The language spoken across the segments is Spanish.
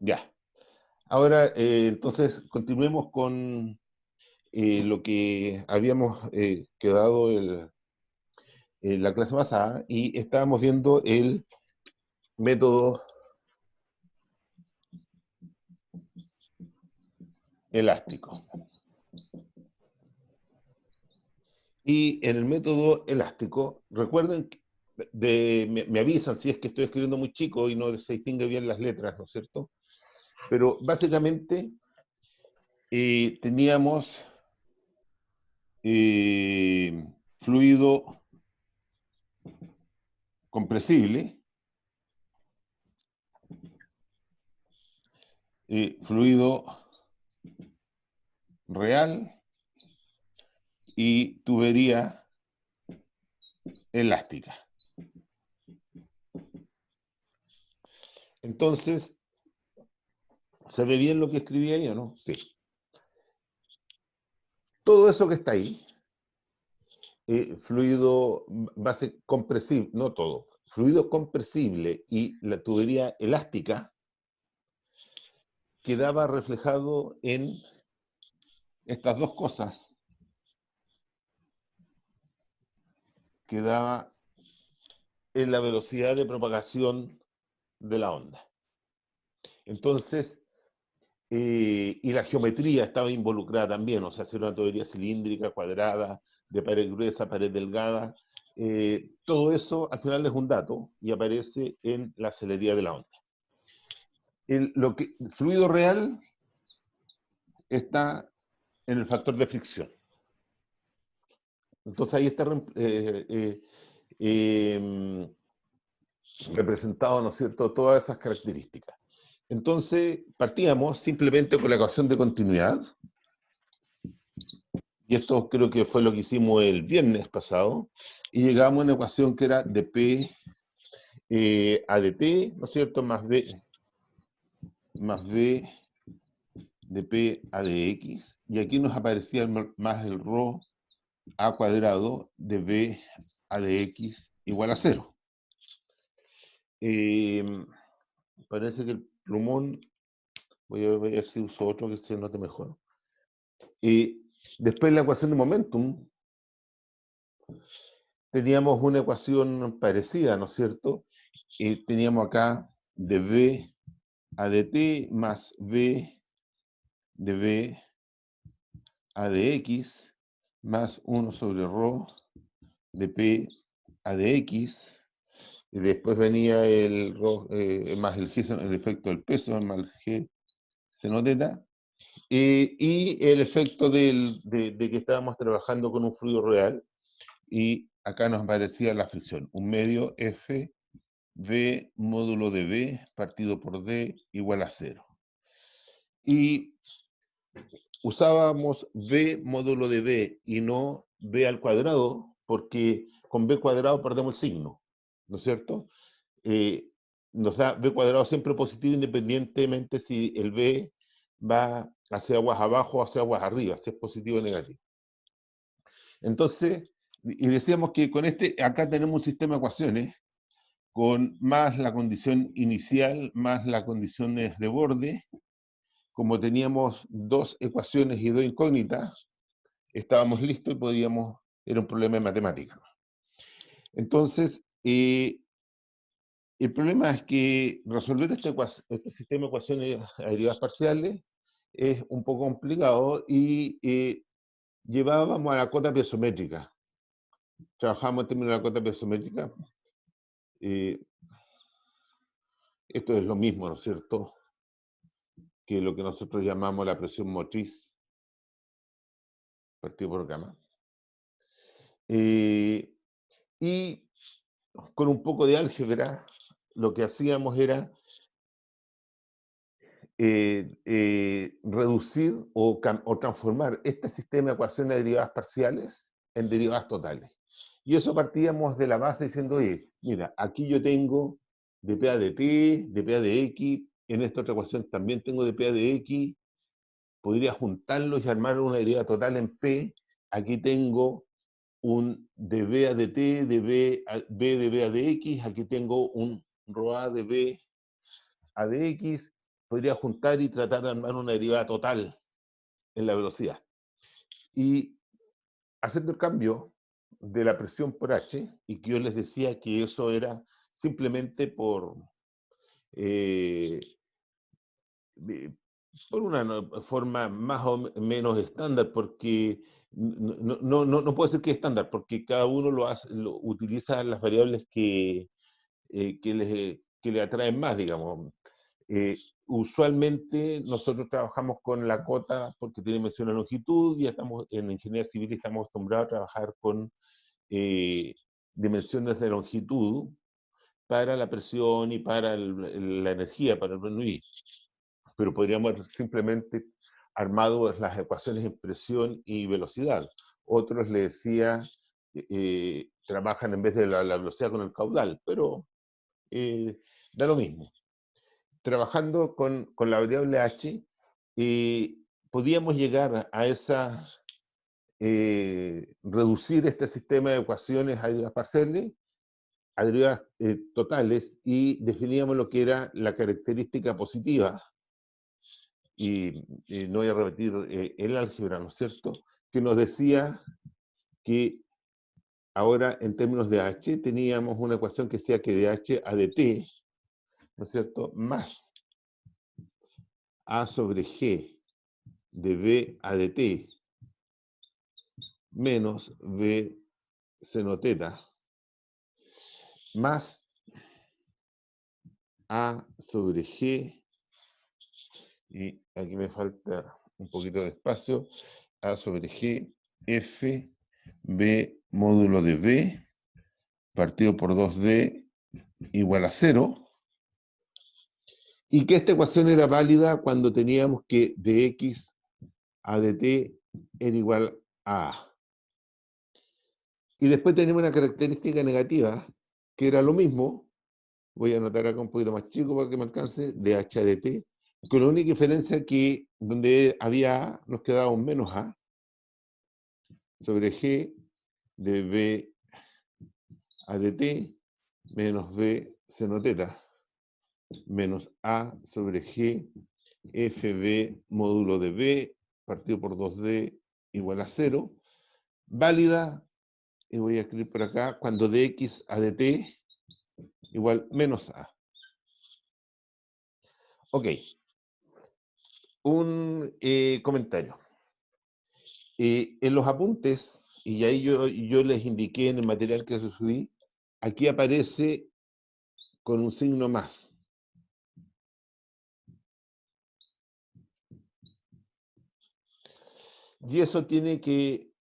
Ya. Ahora, entonces, continuemos con lo que habíamos quedado la clase pasada y estábamos viendo el método elástico. Y en el método elástico, recuerden, me avisan si es que estoy escribiendo muy chico y no se distingue bien las letras, ¿no es cierto? Pero básicamente teníamos eh, fluido compresible, fluido real y tubería elástica. Entonces, ¿se ve bien lo que escribí ahí o no? Sí. Todo eso que está ahí, fluido base compresible, no todo, fluido compresible y la tubería elástica, quedaba reflejado en estas dos cosas, quedaba en la velocidad de propagación de la onda. Entonces, y la geometría estaba involucrada también, o sea, si era una tubería cilíndrica, cuadrada, de pared gruesa, pared delgada, todo eso al final es un dato y aparece en la celeridad de la onda. El fluido real está en el factor de fricción. Entonces ahí está eh, representado, ¿no es cierto?, todas esas características. Entonces partíamos simplemente con la ecuación de continuidad, y esto creo que fue lo que hicimos el viernes pasado, y llegamos a una ecuación que era de P a de T, ¿no es cierto?, más B de P a de X, y aquí nos aparecía más el ρ a cuadrado de B a de X igual a 0. Eh, Parece que el plumón, voy a ver si uso otro que se note mejor. Después la ecuación de momentum, teníamos una ecuación parecida, ¿no es cierto? Teníamos acá de B a de T más B de B a de X más 1 sobre ρ de P a de X, y después venía el ρ, más el G, el efecto del peso, más el G seno teta, y el efecto de que estábamos trabajando con un fluido real, y acá nos aparecía la fricción, un medio F V módulo de B partido por D igual a 0. Y usábamos B módulo de B y no B al cuadrado, porque con B cuadrado perdemos el signo, ¿no es cierto? Nos da B cuadrado siempre positivo, independientemente si el B va hacia aguas abajo o hacia aguas arriba, si es positivo o negativo. Entonces, y decíamos que con acá tenemos un sistema de ecuaciones con más la condición inicial, más las condiciones de borde. Como teníamos dos ecuaciones y dos incógnitas, estábamos listos y podíamos, era un problema de matemáticas. Entonces, el problema es que resolver este sistema de ecuaciones a derivadas parciales es un poco complicado y llevábamos a la cota piezométrica. Trabajamos en términos de la cota piezométrica. Esto es lo mismo, ¿no es cierto?, que lo que nosotros llamamos la presión motriz partido por gamma. Y con un poco de álgebra, lo que hacíamos era reducir o transformar este sistema de ecuaciones de derivadas parciales en derivadas totales. Y eso partíamos de la base diciendo, oye, mira, aquí yo tengo de P a de T, de P a de X, en esta otra ecuación también tengo de P a de X, podría juntarlos y armar una derivada total en P. Aquí tengo un de B a de T, de B de B a de X, aquí tengo un ρ a de B a de X, podría juntar y tratar de armar una derivada total en la velocidad. Y haciendo el cambio de la presión por H, y que yo les decía que eso era simplemente por una forma más o menos estándar, porque no puedo decir que es estándar, porque cada uno utiliza las variables que le atraen más, digamos. Usualmente nosotros trabajamos con la cota porque tiene dimensión de longitud, y estamos en ingeniería civil y estamos acostumbrados a trabajar con dimensiones de longitud para la presión y para la energía, para el Bernoulli. Pero podríamos haber simplemente armado las ecuaciones en presión y velocidad. Otros le decía, trabajan en vez de la velocidad con el caudal, pero da lo mismo. Trabajando con la variable h, podíamos llegar a esa, reducir este sistema de ecuaciones a derivadas parciales, a derivadas totales, y definíamos lo que era la característica positiva, y no voy a repetir el álgebra, ¿no es cierto?, que nos decía que ahora en términos de h teníamos una ecuación que decía que de h a dt, ¿no es cierto?, más a sobre g de b a dt menos b seno teta más a sobre g, y aquí me falta un poquito de espacio, a sobre g f b módulo de b partido por 2d igual a 0, y que esta ecuación era válida cuando teníamos que de x a dt era igual a A. Y después tenemos una característica negativa, que era lo mismo, voy a anotar acá un poquito más chico para que me alcance, de h a dt, con la única diferencia que donde había A nos quedaba un menos A, sobre g de b a dt menos b seno teta, menos a sobre g fb módulo de b partido por 2d igual a 0, válida, y voy a escribir por acá, cuando de x a dt igual menos a. Ok, un comentario. En los apuntes, y ahí yo les indiqué en el material que subí, aquí aparece con un signo más. Y eso tiene que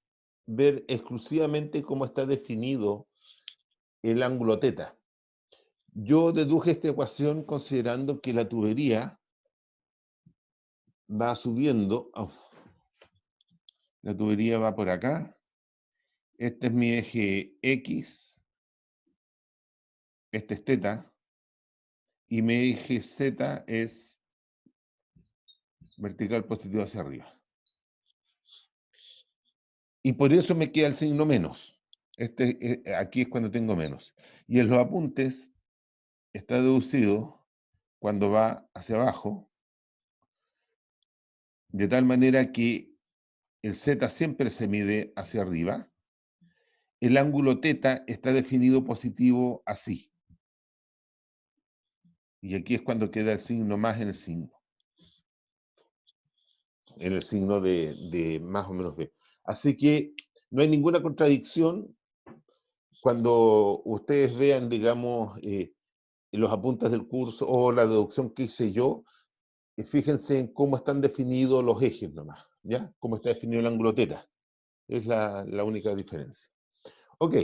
ver exclusivamente cómo está definido el ángulo teta. Yo deduje esta ecuación considerando que la tubería va subiendo. La tubería va por acá. Este es mi eje X. Este es teta. Y mi eje Z es vertical positivo hacia arriba. Y por eso me queda el signo menos. Aquí es cuando tengo menos. Y en los apuntes está deducido cuando va hacia abajo, de tal manera que el Z siempre se mide hacia arriba. El ángulo teta está definido positivo así. Y aquí es cuando queda el signo más en el signo. En el signo de más o menos B. Así que no hay ninguna contradicción cuando ustedes vean, digamos, los apuntes del curso o la deducción que hice yo. Fíjense en cómo están definidos los ejes nomás, ¿ya? Cómo está definido el ángulo teta. Es la única diferencia. Ok.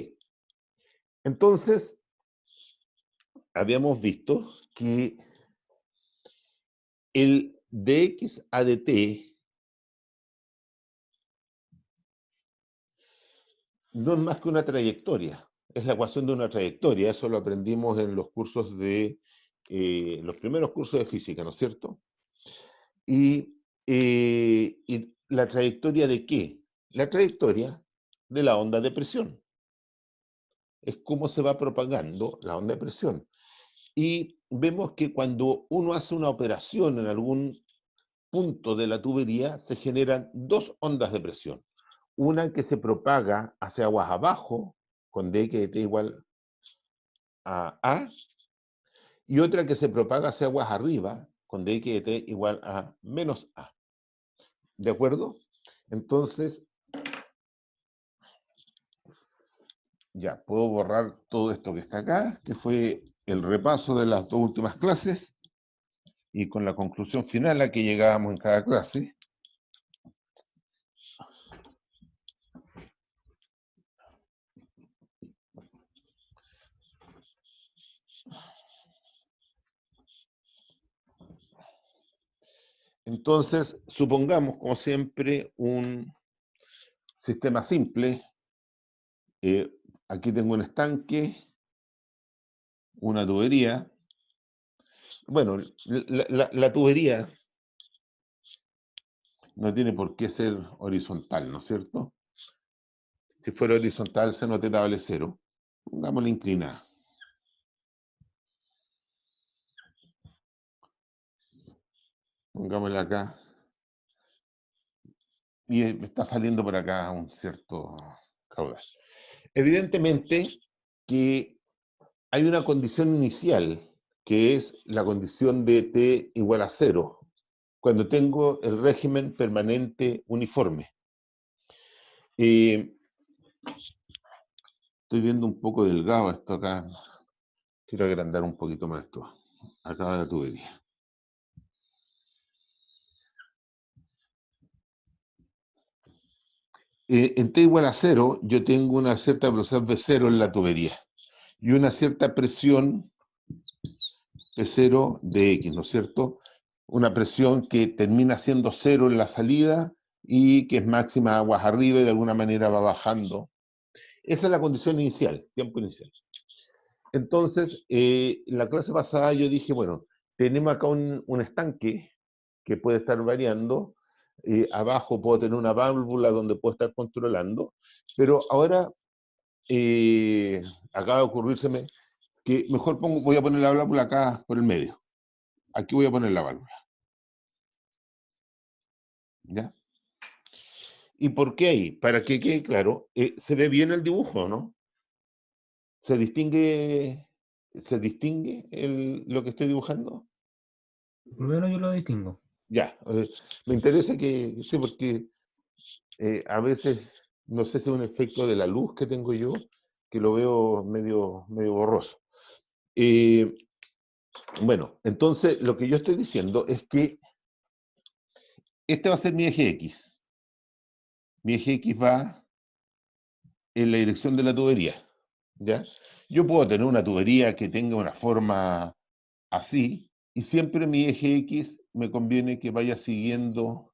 Entonces, habíamos visto que el de x a dt no es más que una trayectoria. Es la ecuación de una trayectoria. Eso lo aprendimos en los cursos los primeros cursos de física, ¿no es cierto? ¿Y la trayectoria de qué? La trayectoria de la onda de presión. Es cómo se va propagando la onda de presión. Y vemos que cuando uno hace una operación en algún punto de la tubería, se generan dos ondas de presión. Una que se propaga hacia aguas abajo, con dx de t igual a A, y otra que se propaga hacia aguas arriba, con dx de t igual a menos A. ¿De acuerdo? Entonces, ya, puedo borrar todo esto que está acá, que fue el repaso de las dos últimas clases, y con la conclusión final a que llegábamos en cada clase. Entonces, supongamos, como siempre, un sistema simple. Aquí tengo un estanque, una tubería. Bueno, la tubería no tiene por qué ser horizontal, ¿no es cierto? Si fuera horizontal, seno teta vale 0. Pongámosla inclinada. Pongámosla acá. Y me está saliendo por acá un cierto caudal. Evidentemente que hay una condición inicial, que es la condición de t igual a 0, cuando tengo el régimen permanente uniforme. Estoy viendo un poco delgado esto acá. Quiero agrandar un poquito más esto. Acá va la tubería. En t igual a 0, yo tengo una cierta velocidad V0 en la tubería y una cierta presión P0 de X, ¿no es cierto? Una presión que termina siendo 0 en la salida y que es máxima aguas arriba y de alguna manera va bajando. Esa es la condición inicial, tiempo inicial. Entonces, en la clase pasada yo dije, bueno, tenemos acá un estanque que puede estar variando, abajo puedo tener una válvula donde puedo estar controlando, pero ahora acaba de ocurrírseme que mejor voy a poner la válvula acá por el medio. Aquí voy a poner la válvula. ¿Ya? ¿Y por qué ahí? Para que quede claro, se ve bien el dibujo, ¿no? ¿Se distingue lo que estoy dibujando? Por lo menos yo lo distingo. Ya, me interesa que, sí, porque a veces, no sé si es un efecto de la luz que tengo yo, que lo veo medio borroso. Eh, bueno, entonces lo que yo estoy diciendo es que este va a ser mi eje X. Mi eje X va en la dirección de la tubería, ¿ya? Yo puedo tener una tubería que tenga una forma así, y siempre mi eje X me conviene que vaya siguiendo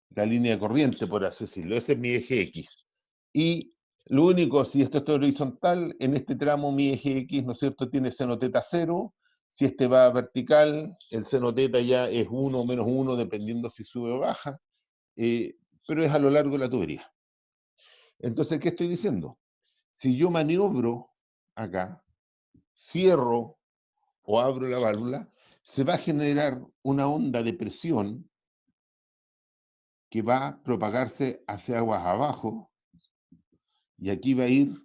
la línea de corriente, por así decirlo. Ese es mi eje X. Y lo único, si esto es horizontal, en este tramo mi eje X, ¿no es cierto?, tiene seno teta 0. Si este va vertical, el seno teta ya es 1 o menos 1, dependiendo si sube o baja, pero es a lo largo de la tubería. Entonces, ¿qué estoy diciendo? Si yo maniobro acá, cierro o abro la válvula, se va a generar una onda de presión que va a propagarse hacia aguas abajo, y aquí va a ir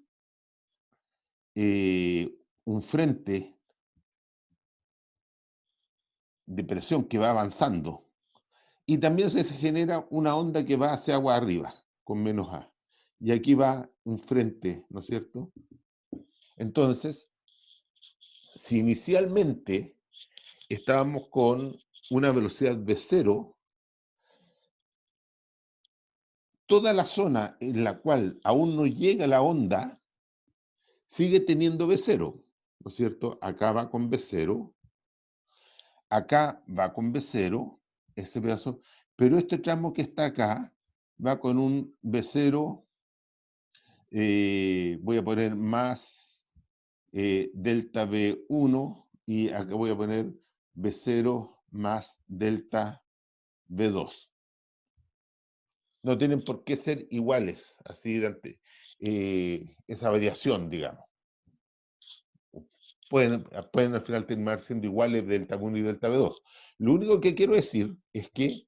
un frente de presión que va avanzando, y también se genera una onda que va hacia agua arriba, con menos A. Y aquí va un frente, ¿no es cierto? Entonces, si inicialmente estábamos con una velocidad V0, toda la zona en la cual aún no llega la onda sigue teniendo V0, ¿no es cierto? Acá va con V0, acá va con V0, ese pedazo, pero este tramo que está acá va con un V0, voy a poner más delta V1, y acá voy a poner V0 más delta V2. No tienen por qué ser iguales, así de esa variación, digamos. pueden al final terminar siendo iguales delta 1 y delta B2. Lo único que quiero decir es que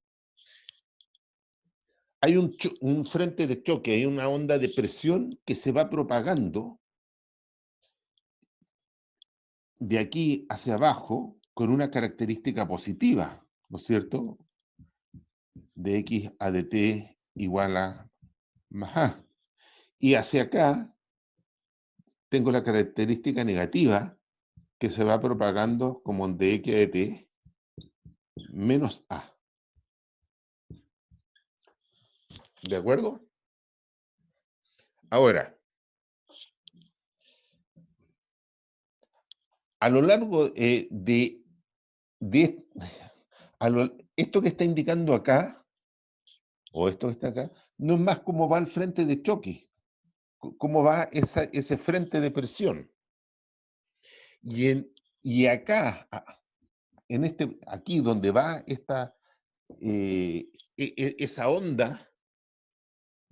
hay un frente de choque, hay una onda de presión que se va propagando de aquí hacia abajo con una característica positiva, ¿no es cierto? De X a dt igual a más A. Y hacia acá tengo la característica negativa que se va propagando como de X a dt menos A. ¿De acuerdo? Ahora, a lo largo esto que está indicando acá, o esto que está acá, no es más cómo va el frente de choque, cómo va ese frente de presión. Y acá, aquí donde va esa onda,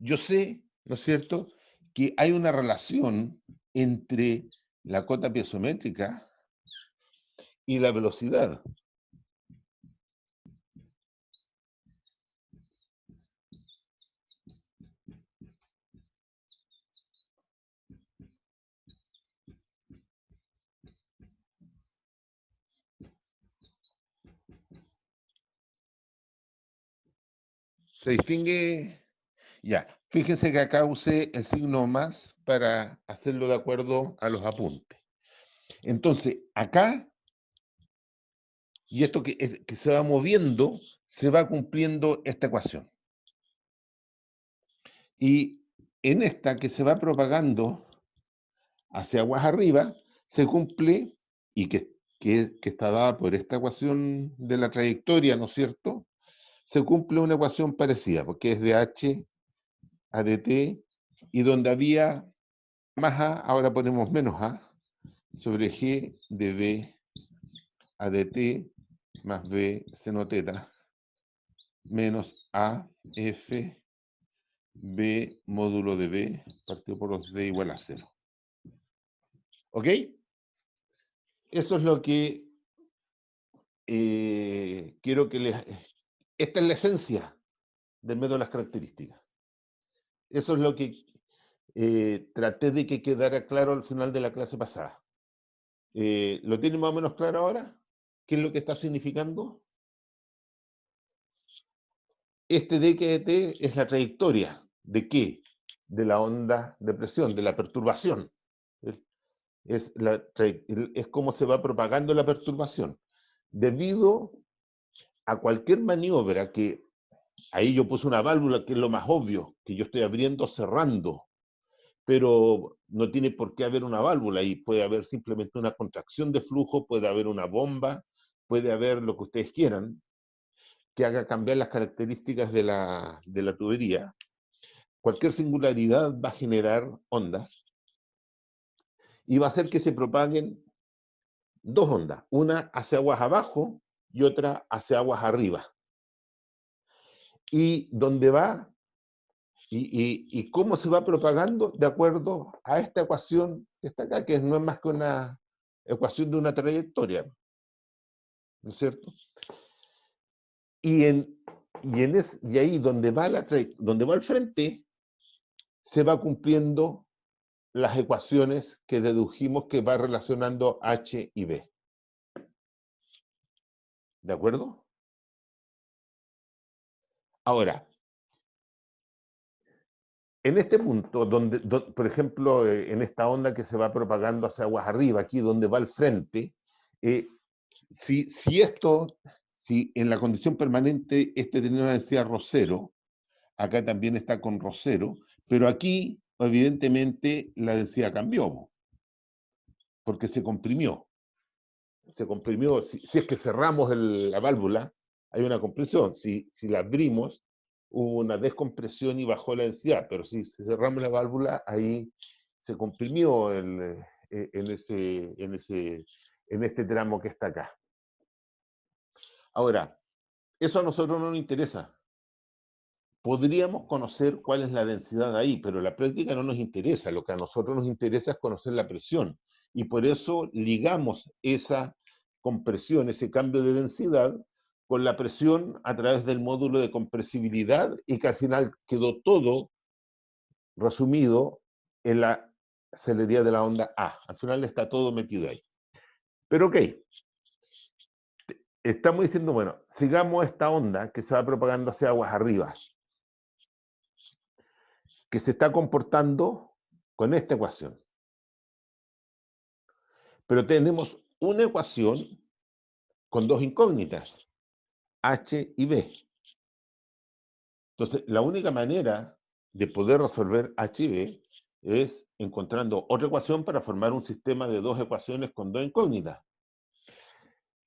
yo sé, ¿no es cierto?, que hay una relación entre la cota piezométrica y la velocidad. ¿Se distingue? Ya, fíjense que acá usé el signo más para hacerlo de acuerdo a los apuntes. Entonces, acá, y esto que se va moviendo, se va cumpliendo esta ecuación. Y en esta que se va propagando hacia aguas arriba, se cumple, y que está dada por esta ecuación de la trayectoria, ¿no es cierto? Se cumple una ecuación parecida, porque es de H a dt, y donde había más A, ahora ponemos menos A, sobre G de B a dt más B seno teta, menos A F B módulo de B partido por los D igual a 0. ¿Ok? Eso es lo que quiero que les... Esta es la esencia del método de las características. Eso es lo que traté de que quedara claro al final de la clase pasada. ¿Lo tienen más o menos claro ahora? ¿Qué es lo que está significando? Este dkt es la trayectoria. ¿De qué? De la onda de presión, de la perturbación. Es cómo se va propagando la perturbación. Debido a cualquier maniobra que, ahí yo puse una válvula que es lo más obvio, que yo estoy abriendo, cerrando, pero no tiene por qué haber una válvula y puede haber simplemente una contracción de flujo, puede haber una bomba, puede haber lo que ustedes quieran, que haga cambiar las características de la tubería. Cualquier singularidad va a generar ondas y va a hacer que se propaguen dos ondas, una hacia aguas abajo y otra hacia aguas arriba. Y dónde va y cómo se va propagando de acuerdo a esta ecuación que está acá, que no es más que una ecuación de una trayectoria, ¿no es cierto? Y ahí donde va el frente, se va cumpliendo las ecuaciones que dedujimos que va relacionando H y B. ¿De acuerdo? Ahora, en este punto, por ejemplo, en esta onda que se va propagando hacia aguas arriba, aquí donde va el frente, si en la condición permanente tenía una densidad ρ0, acá también está con ρ0, pero aquí, evidentemente, la densidad cambió, porque se comprimió. Si es que cerramos la válvula, hay una compresión. Si la abrimos, hubo una descompresión y bajó la densidad, pero si cerramos la válvula, ahí se comprimió en este tramo que está acá. Ahora, eso a nosotros no nos interesa. Podríamos conocer cuál es la densidad ahí, pero la práctica no nos interesa. Lo que a nosotros nos interesa es conocer la presión. y por eso ligamos esa compresión, ese cambio de densidad, con la presión a través del módulo de compresibilidad y que al final quedó todo resumido en la celeridad de la onda A. Al final está todo metido ahí. Pero ok, estamos diciendo, bueno, sigamos esta onda que se va propagando hacia aguas arriba, que se está comportando con esta ecuación. Pero tenemos una ecuación con dos incógnitas, H y B. Entonces, la única manera de poder resolver H y B es encontrando otra ecuación para formar un sistema de dos ecuaciones con dos incógnitas.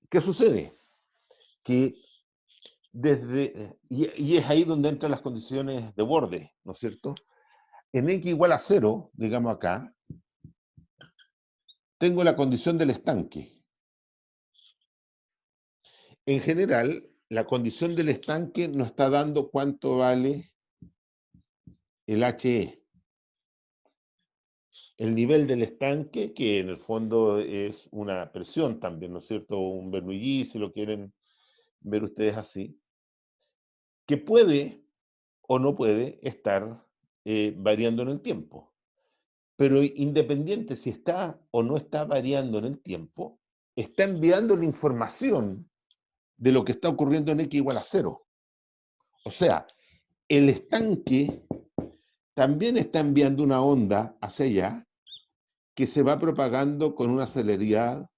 ¿Qué sucede? Que y es ahí donde entran las condiciones de borde, ¿no es cierto? En x igual a 0, digamos acá, tengo la condición del estanque. En general, la condición del estanque nos está dando cuánto vale el HE. El nivel del estanque, que en el fondo es una presión también, ¿no es cierto? Un Bernoulli, si lo quieren ver ustedes así, que puede o no puede estar variando en el tiempo. Pero independiente si está o no está variando en el tiempo, está enviando la información de lo que está ocurriendo en x igual a 0. O sea, el estanque también está enviando una onda hacia allá que se va propagando con una celeridad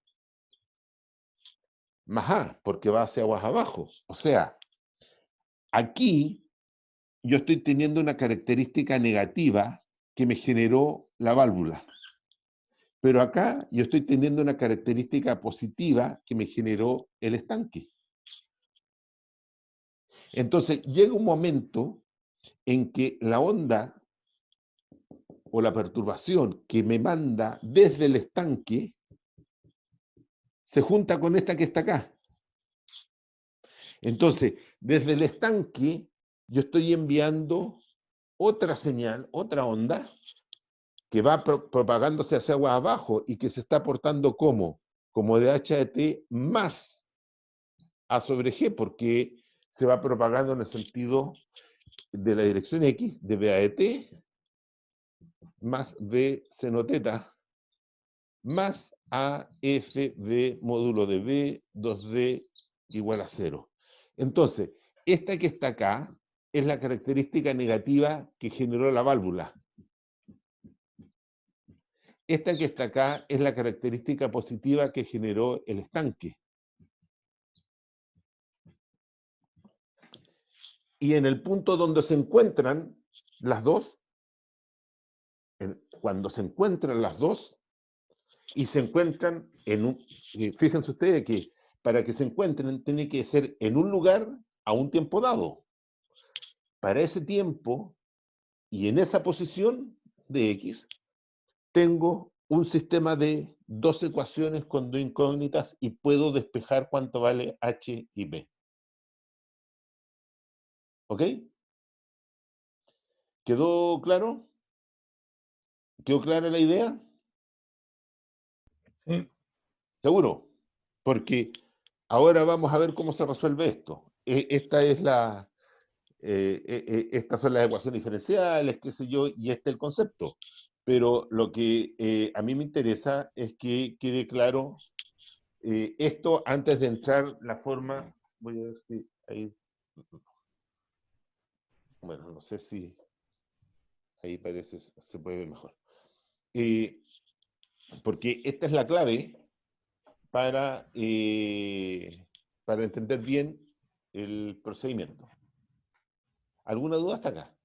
más A, porque va hacia aguas abajo. O sea, aquí yo estoy teniendo una característica negativa que me generó la válvula. Pero acá yo estoy teniendo una característica positiva que me generó el estanque. Entonces llega un momento en que la onda o la perturbación que me manda desde el estanque se junta con esta que está acá. Entonces, desde el estanque yo estoy enviando otra señal, otra onda, que va propagándose hacia agua abajo y que se está portando como de H a T más A sobre G, porque se va propagando en el sentido de la dirección X, de B a de T, más B seno teta, más A F B módulo de B, 2D igual a 0. Entonces, esta que está acá es la característica negativa que generó la válvula. Esta que está acá es la característica positiva que generó el estanque. Y en el punto donde se encuentran las dos, cuando se encuentran las dos, y se encuentran en un... Fíjense ustedes que para que se encuentren tiene que ser en un lugar a un tiempo dado. Para ese tiempo y en esa posición de X, tengo un sistema de dos ecuaciones con dos incógnitas y puedo despejar cuánto vale H y B. ¿Ok? ¿Quedó claro? ¿Quedó clara la idea? Sí. Seguro. Porque ahora vamos a ver cómo se resuelve esto. Estas son las ecuaciones diferenciales, qué sé yo, y este es el concepto. Pero lo que a mí me interesa es que quede claro esto antes de entrar la forma. Voy a ver si ahí. Bueno, no sé si ahí parece se puede ver mejor. Eh, Porque esta es la clave para entender bien el procedimiento. ¿Alguna duda hasta acá?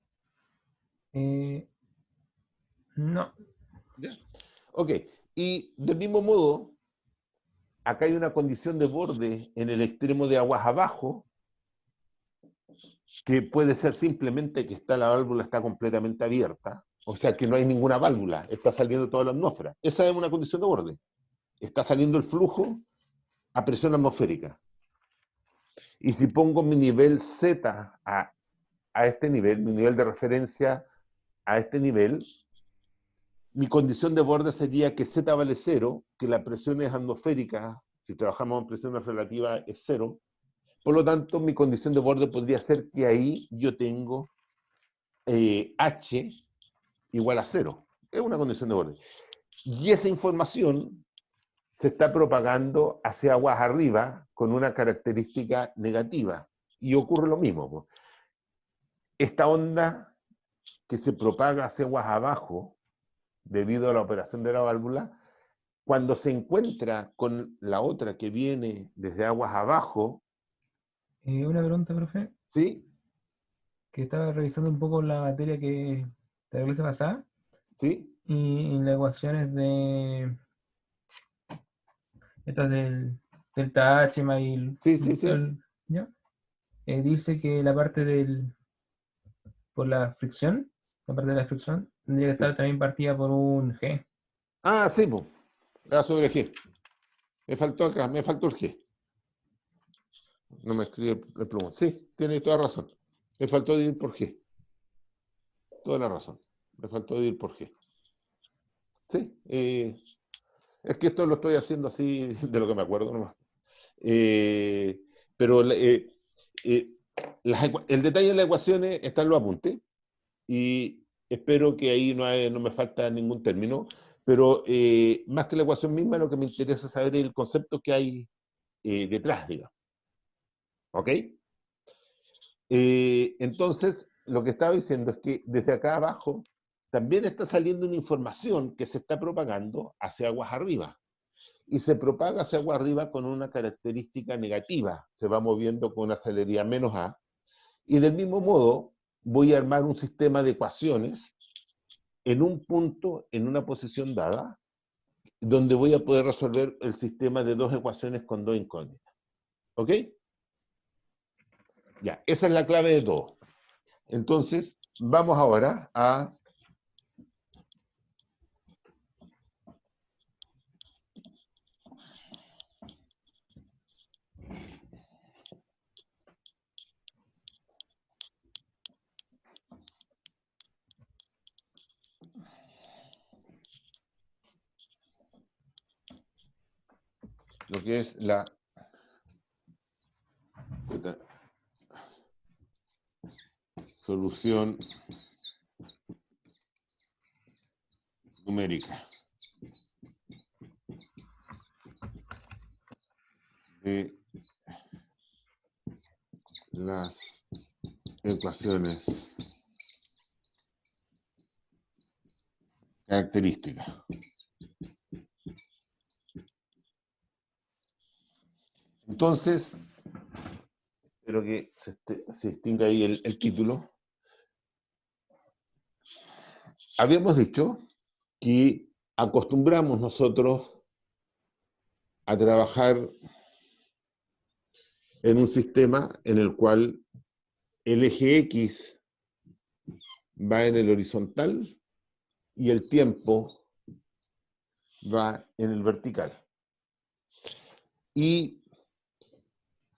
Eh, no. ¿Ya? Ok, y del mismo modo, acá hay una condición de borde en el extremo de aguas abajo, que puede ser simplemente que la válvula está completamente abierta, o sea que no hay ninguna válvula, está saliendo toda la atmósfera. Esa es una condición de borde. Está saliendo el flujo a presión atmosférica. Y si pongo mi nivel Z a este nivel, mi nivel de referencia a este nivel, mi condición de borde sería que Z vale 0, que la presión es atmosférica, si trabajamos en presiones relativas es 0. Por lo tanto, mi condición de borde podría ser que ahí yo tengo H igual a 0. Es una condición de borde. Y esa información se está propagando hacia aguas arriba con una característica negativa. Y ocurre lo mismo. Esta onda que se propaga hacia aguas abajo, debido a la operación de la válvula, cuando se encuentra con la otra que viene desde aguas abajo, Una pregunta, profe, ¿sí? que estaba revisando un poco la materia que de la clase pasada ¿Sí? y en las ecuaciones de estas del Táchima y Sí, sí, sí. ¿ya? Dice que la parte por la parte de la fricción, tendría que estar Sí. también partida por un G. Ah, sí, pues. Era sobre G. Me faltó acá, me faltó el G. No me escribe el plumón. Sí, tiene toda razón. Me faltó dividir por G. Toda la razón. Me faltó dividir por G. Sí, es que esto lo estoy haciendo así de lo que me acuerdo nomás. Eh, pero eh, el detalle de las ecuaciones está en los apuntes y espero que ahí no me falta ningún término, pero más que la ecuación misma, lo que me interesa saber es el concepto que hay detrás, digamos. ¿Ok? Entonces, lo que estaba diciendo es que desde acá abajo también está saliendo una información que se está propagando hacia aguas arriba. Y se propaga hacia agua arriba con una característica negativa, se va moviendo con una celeridad menos A, y del mismo modo voy a armar un sistema de ecuaciones en un punto, en una posición dada, donde voy a poder resolver el sistema de dos ecuaciones con dos incógnitas. ¿Ok? Ya, esa es la clave de todo. Entonces, vamos ahora a lo que es la solución numérica de las ecuaciones características. Entonces, espero que se distinga ahí el título. Habíamos dicho que acostumbramos nosotros a trabajar en un sistema en el cual el eje X va en el horizontal y el tiempo va en el vertical. Y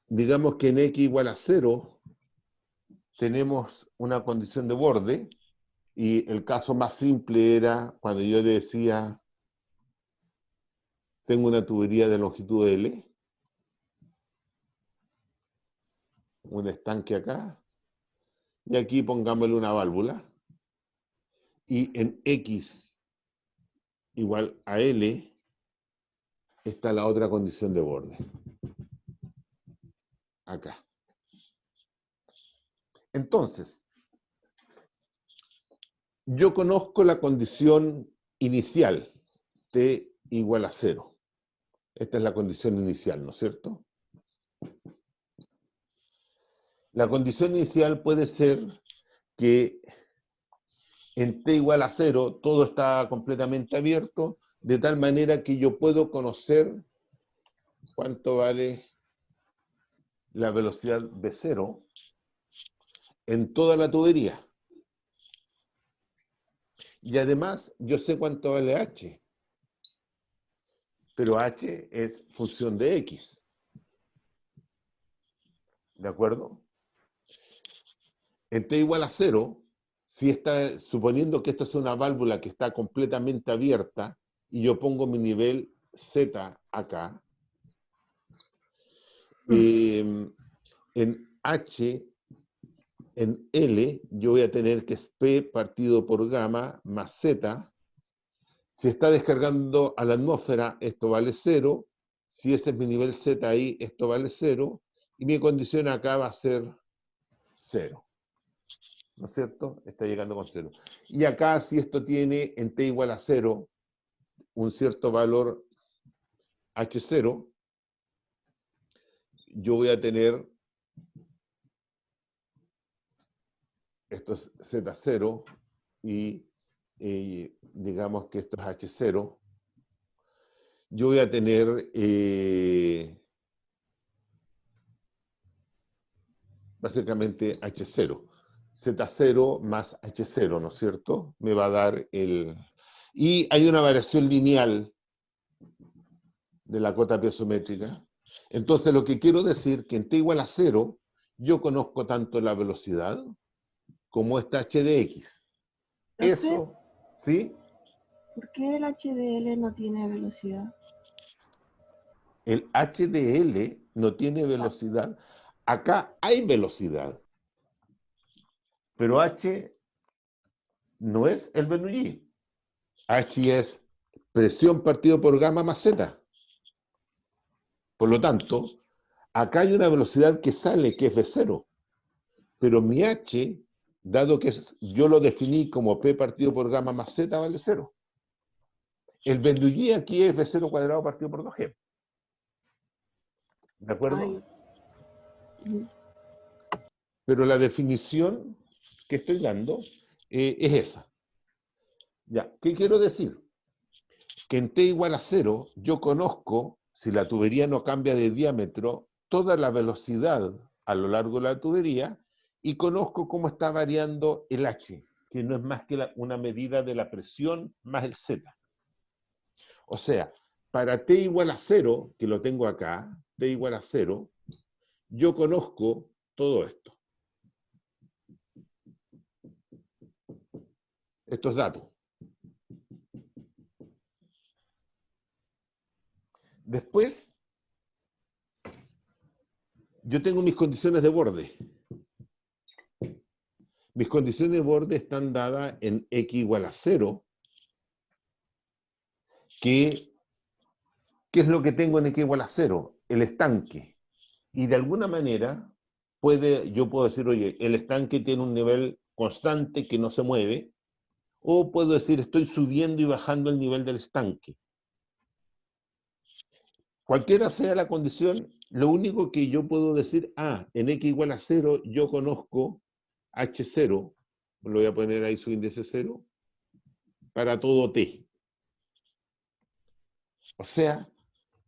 digamos que en X igual a 0 tenemos una condición de borde, y el caso más simple era cuando yo decía tengo una tubería de longitud L, un estanque acá, y aquí pongámosle una válvula, y en X igual a L está la otra condición de borde, acá. Entonces, yo conozco la condición inicial, T igual a 0. Esta es la condición inicial, ¿no es cierto? La condición inicial puede ser que en T igual a 0 todo está completamente abierto, de tal manera que yo puedo conocer cuánto vale la velocidad V0 en toda la tubería. Y además yo sé cuánto vale H, pero H es función de X. ¿De acuerdo? En T igual a 0 Si está, suponiendo que esto es una válvula que está completamente abierta y yo pongo mi nivel Z acá, en H, en L, yo voy a tener que es P partido por gamma más Z. Si está descargando a la atmósfera, esto vale 0. Si ese es mi nivel Z ahí, esto vale 0. Y mi condición acá va a ser 0. ¿No es cierto? Está llegando con 0. Y acá, si esto tiene en t igual a 0 un cierto valor H0, yo voy a tener, esto es Z0, y digamos que esto es H0, yo voy a tener básicamente H0. Z0 más H0, ¿no es cierto? Me va a dar el... Y hay una variación lineal de la cota piezométrica. Entonces, lo que quiero decir que en t igual a 0, yo conozco tanto la velocidad como esta h de x. Profe, Eso, ¿sí? ¿por qué el HDL no tiene velocidad? El h de l no tiene velocidad. Acá hay velocidad, pero h no es el Bernoulli. H es presión partido por gamma más z. Por lo tanto, acá hay una velocidad que sale, que es V0. Pero mi h, dado que yo lo definí como P partido por gamma más Z, vale 0. El Bernoulli aquí es V0 cuadrado partido por 2G. ¿De acuerdo? Ay. Pero la definición que estoy dando es esa. Ya, ¿qué quiero decir? Que en t igual a 0, yo conozco, si la tubería no cambia de diámetro, toda la velocidad a lo largo de la tubería y conozco cómo está variando el h, que no es más que una medida de la presión más el z. O sea, para t igual a 0, que lo tengo acá, t igual a 0, yo conozco todo esto. Estos datos. Después, yo tengo mis condiciones de borde. Mis condiciones de borde están dadas en x igual a 0, ¿qué es lo que tengo en x igual a 0? El estanque. Y de alguna manera, yo puedo decir, oye, el estanque tiene un nivel constante que no se mueve, o puedo decir, estoy subiendo y bajando el nivel del estanque. Cualquiera sea la condición, lo único que yo puedo decir, en x igual a 0, yo conozco h0, lo voy a poner ahí su índice 0, para todo t. O sea,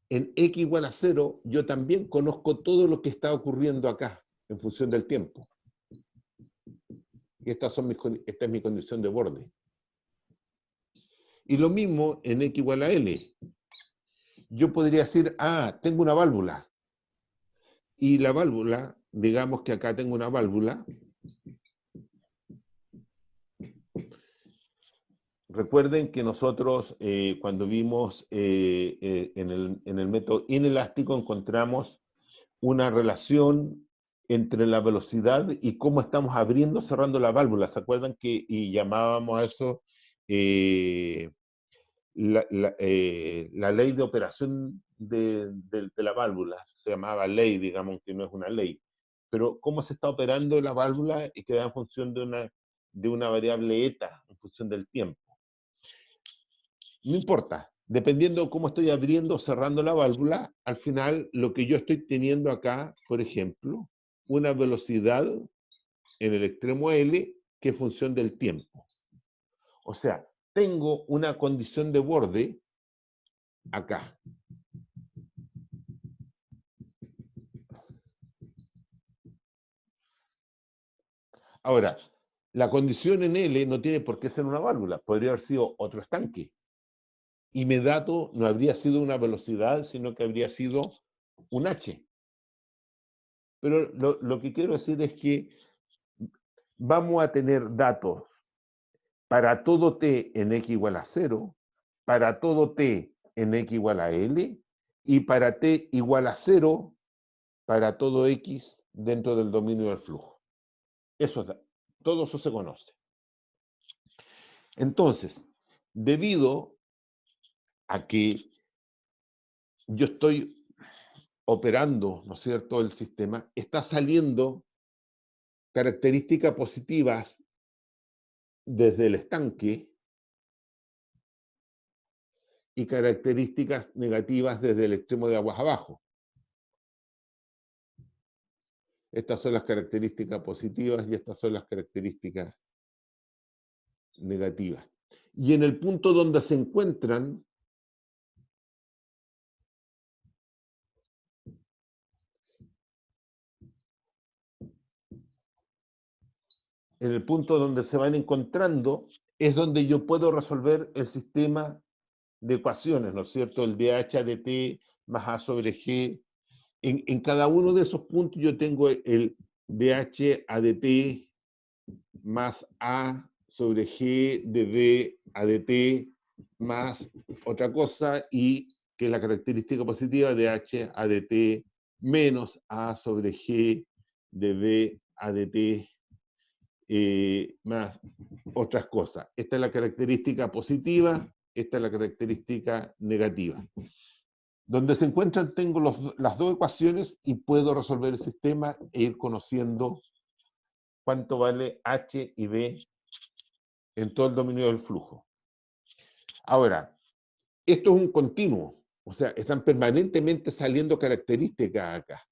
en x igual a 0, yo también conozco todo lo que está ocurriendo acá, en función del tiempo. Y esta es mi condición de borde. Y lo mismo en x igual a l. Yo podría decir, tengo una válvula. Y la válvula, digamos que acá tengo una válvula. Recuerden que nosotros cuando vimos en el método inelástico encontramos una relación entre la velocidad y cómo estamos abriendo, cerrando la válvula. ¿Se acuerdan que y llamábamos a eso la ley de operación de la válvula? Se llamaba ley, digamos que no es una ley. Pero cómo se está operando la válvula y queda en función de una variable eta, en función del tiempo. No importa, dependiendo de cómo estoy abriendo o cerrando la válvula, al final lo que yo estoy teniendo acá, por ejemplo, una velocidad en el extremo L que es función del tiempo. O sea, tengo una condición de borde acá. Ahora, la condición en L no tiene por qué ser una válvula, podría haber sido otro estanque. Y mi dato no habría sido una velocidad, sino que habría sido un H. Pero lo que quiero decir es que vamos a tener datos para todo t en x igual a 0, para todo t en x igual a L, y para t igual a 0, para todo x dentro del dominio del flujo. Todo eso se conoce. Entonces, debido a que yo estoy operando, ¿no es cierto?, el sistema, está saliendo características positivas desde el estanque y características negativas desde el extremo de aguas abajo. Estas son las características positivas y estas son las características negativas. Y en el punto donde se encuentran, en el punto donde se van encontrando, es donde yo puedo resolver el sistema de ecuaciones, ¿no es cierto? El dH de t más a sobre g. En cada uno de esos puntos yo tengo el dH a de t más a sobre g de b a de t más otra cosa, y que es la característica positiva de h a de t menos a sobre g de b a de t más otras cosas. Esta es la característica positiva, esta es la característica negativa. Donde se encuentran tengo las dos ecuaciones y puedo resolver el sistema e ir conociendo cuánto vale h y b en todo el dominio del flujo. Ahora, esto es un continuo, o sea, están permanentemente saliendo características acá.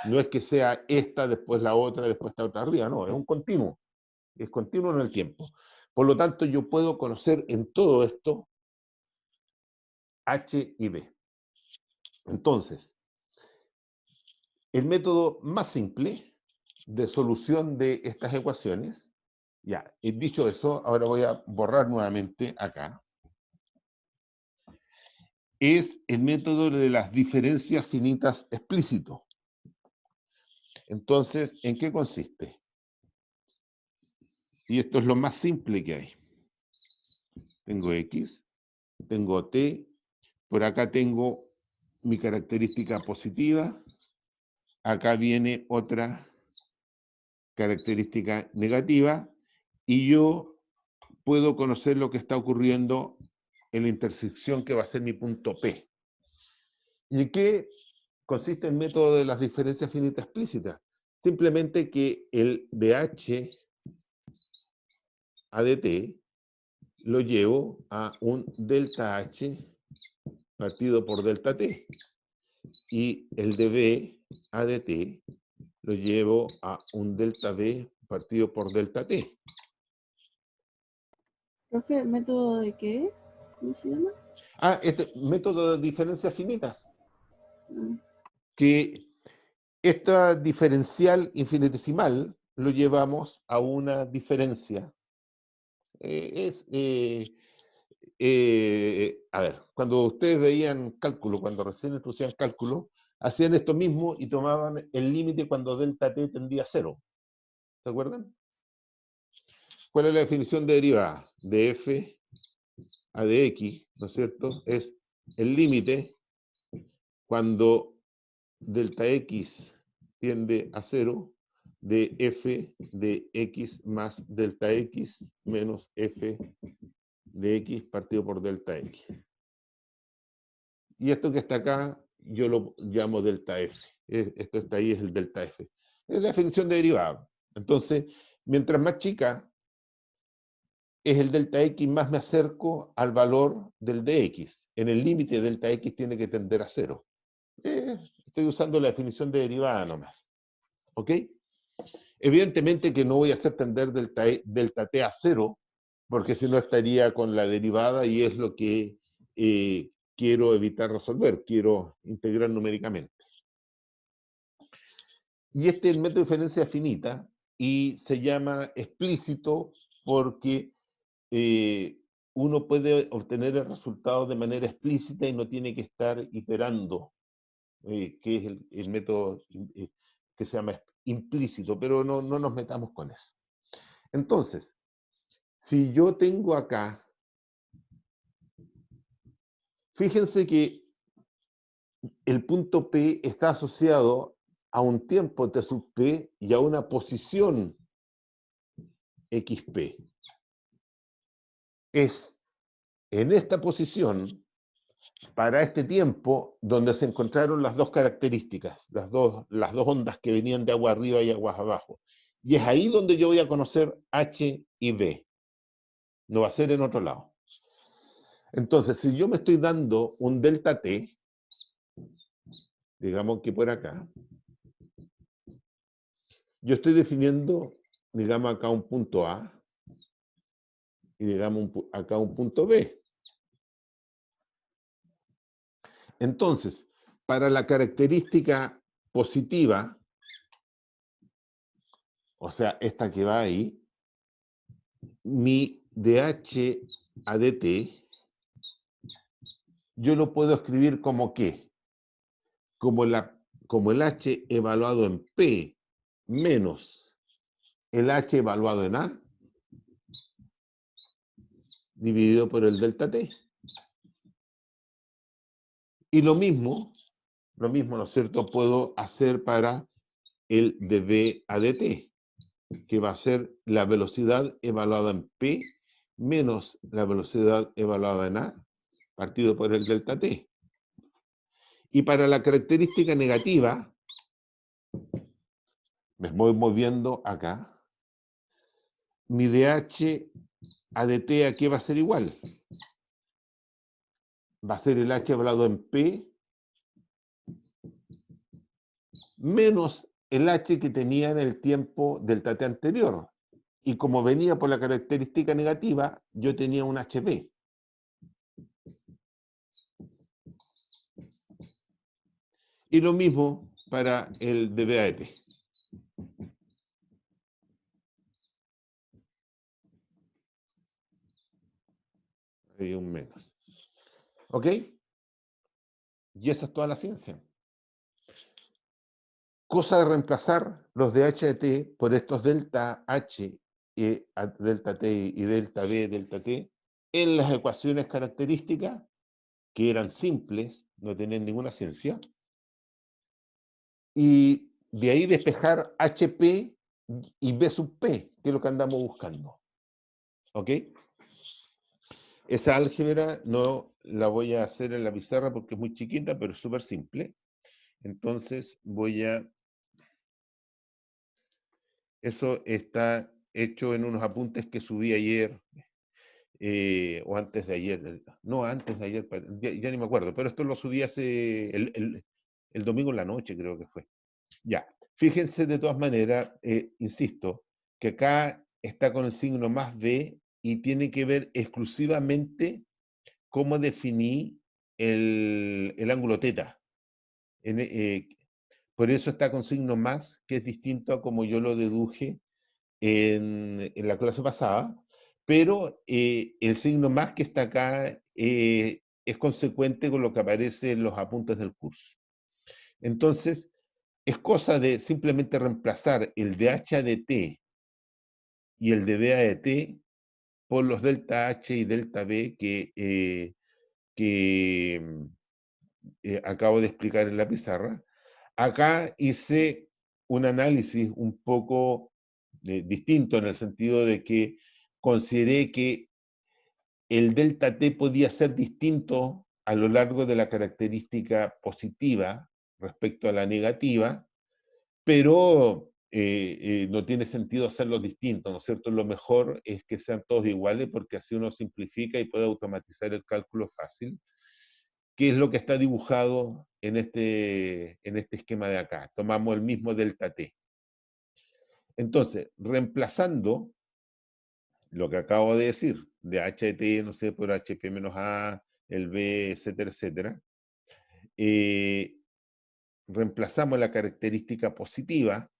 No es que sea esta, después la otra, después esta otra arriba, no, es un continuo. Es continuo en el tiempo. Por lo tanto, yo puedo conocer en todo esto h y b. Entonces, el método más simple de solución de estas ecuaciones, ya, dicho eso, ahora voy a borrar nuevamente acá, es el método de las diferencias finitas explícito. Entonces, ¿en qué consiste? Y esto es lo más simple que hay. Tengo x, tengo t, por acá tengo mi característica positiva, acá viene otra característica negativa, y yo puedo conocer lo que está ocurriendo en la intersección que va a ser mi punto P. ¿Y en qué consiste el método de las diferencias finitas explícitas? Simplemente que el dH a dt lo llevo a un delta H partido por delta T. Y el dB a dt lo llevo a un delta B partido por delta T. Profe, ¿método de qué? ¿Cómo se llama? Este método de diferencias finitas. Ah, Que esta diferencial infinitesimal lo llevamos a una diferencia. A ver, cuando ustedes veían cálculo, cuando recién estudiaban cálculo, hacían esto mismo y tomaban el límite cuando delta t tendía a 0. ¿Se acuerdan? ¿Cuál es la definición de derivada? De f a de x, ¿no es cierto? Es el límite cuando delta x tiende a 0 de f de x más delta x menos f de x partido por delta x. Y esto que está acá, yo lo llamo delta f. Esto está ahí, es el delta f. Es la definición de derivada. Entonces, mientras más chica es el delta x, más me acerco al valor del dx. En el límite, delta x tiene que tender a 0. Estoy usando la definición de derivada nomás. ¿Ok? Evidentemente que no voy a hacer tender delta t a 0, porque si no estaría con la derivada y es lo que quiero evitar resolver, quiero integrar numéricamente. Y este es el método de diferencia finita y se llama explícito porque uno puede obtener el resultado de manera explícita y no tiene que estar iterando, que es el método que se llama implícito, pero no nos metamos con eso. Entonces, Si yo tengo acá, fíjense que el punto P está asociado a un tiempo T sub P y a una posición XP. Es en esta posición, para este tiempo, donde se encontraron las dos características, las dos ondas que venían de agua arriba y aguas abajo. Y es ahí donde yo voy a conocer H y B. No va a ser en otro lado. Entonces, si yo me estoy dando un delta T, digamos que por acá, yo estoy definiendo, digamos acá un punto A y digamos acá un punto B. Entonces, para la característica positiva, o sea, esta que va ahí, mi DH a DT, yo lo puedo escribir como ¿qué? Como el H evaluado en P menos el H evaluado en A, dividido por el delta T. Y lo mismo, ¿no es cierto?, puedo hacer para el dB a dt, que va a ser la velocidad evaluada en P menos la velocidad evaluada en A, partido por el delta T. Y para la característica negativa, me voy moviendo acá, mi DH a dt aquí va a ser igual. Va a ser el H evaluado en P menos el H que tenía en el tiempo delta T anterior. Y como venía por la característica negativa, yo tenía un HP. Y lo mismo para el dBAT. Hay un menos. ¿Ok? Y esa es toda la ciencia. Cosa de reemplazar los DHT por estos delta H, delta T y delta B, delta T, en las ecuaciones características, que eran simples, no tenían ninguna ciencia, y de ahí despejar HP y B sub P, que es lo que andamos buscando. ¿Ok? Esa álgebra no la voy a hacer en la pizarra porque es muy chiquita, pero es súper simple. Entonces voy a... Eso está hecho en unos apuntes que subí ayer, o antes de ayer. No, antes de ayer, ya ni me acuerdo, pero esto lo subí hace el domingo en la noche, creo que fue. Ya, fíjense de todas maneras, insisto, que acá está con el signo más B y tiene que ver exclusivamente cómo definí el ángulo teta. Por eso está con signo más, que es distinto a como yo lo deduje en la clase pasada, pero el signo más que está acá es consecuente con lo que aparece en los apuntes del curso. Entonces, es cosa de simplemente reemplazar el DH de T y el de BA de T por los delta H y delta B que acabo de explicar en la pizarra. Acá hice un análisis un poco distinto en el sentido de que consideré que el delta T podía ser distinto a lo largo de la característica positiva respecto a la negativa, pero no tiene sentido hacerlos distintos, ¿no es cierto? Lo mejor es que sean todos iguales porque así uno simplifica y puede automatizar el cálculo fácil, que es lo que está dibujado en este esquema de acá. Tomamos el mismo delta T. Entonces, reemplazando lo que acabo de decir, de HT, no sé, por HP menos A, el B, etcétera, etcétera, reemplazamos la característica positiva,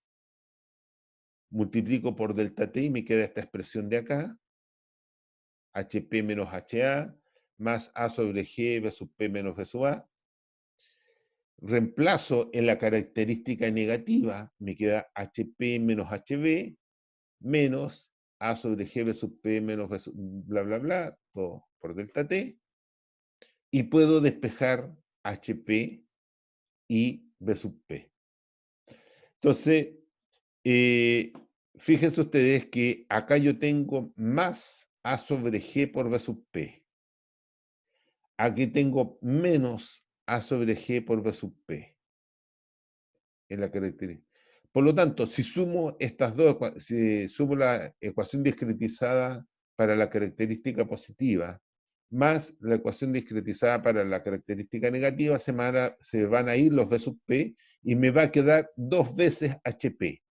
multiplico por delta T y me queda esta expresión de acá, HP menos HA, más A sobre G, B sub P menos B sub A. Reemplazo en la característica negativa, me queda HP menos HB, menos A sobre G B sub P menos B sub bla, bla, bla, todo por delta T, y puedo despejar HP y B sub P. Entonces, fíjense ustedes que acá yo tengo más A sobre G por B sub P. Aquí tengo menos A sobre G por B sub P. En la característica. Por lo tanto, si sumo estas dos, si sumo la ecuación discretizada para la característica positiva, más la ecuación discretizada para la característica negativa, se van a ir los B sub P y me va a quedar 2 veces HP.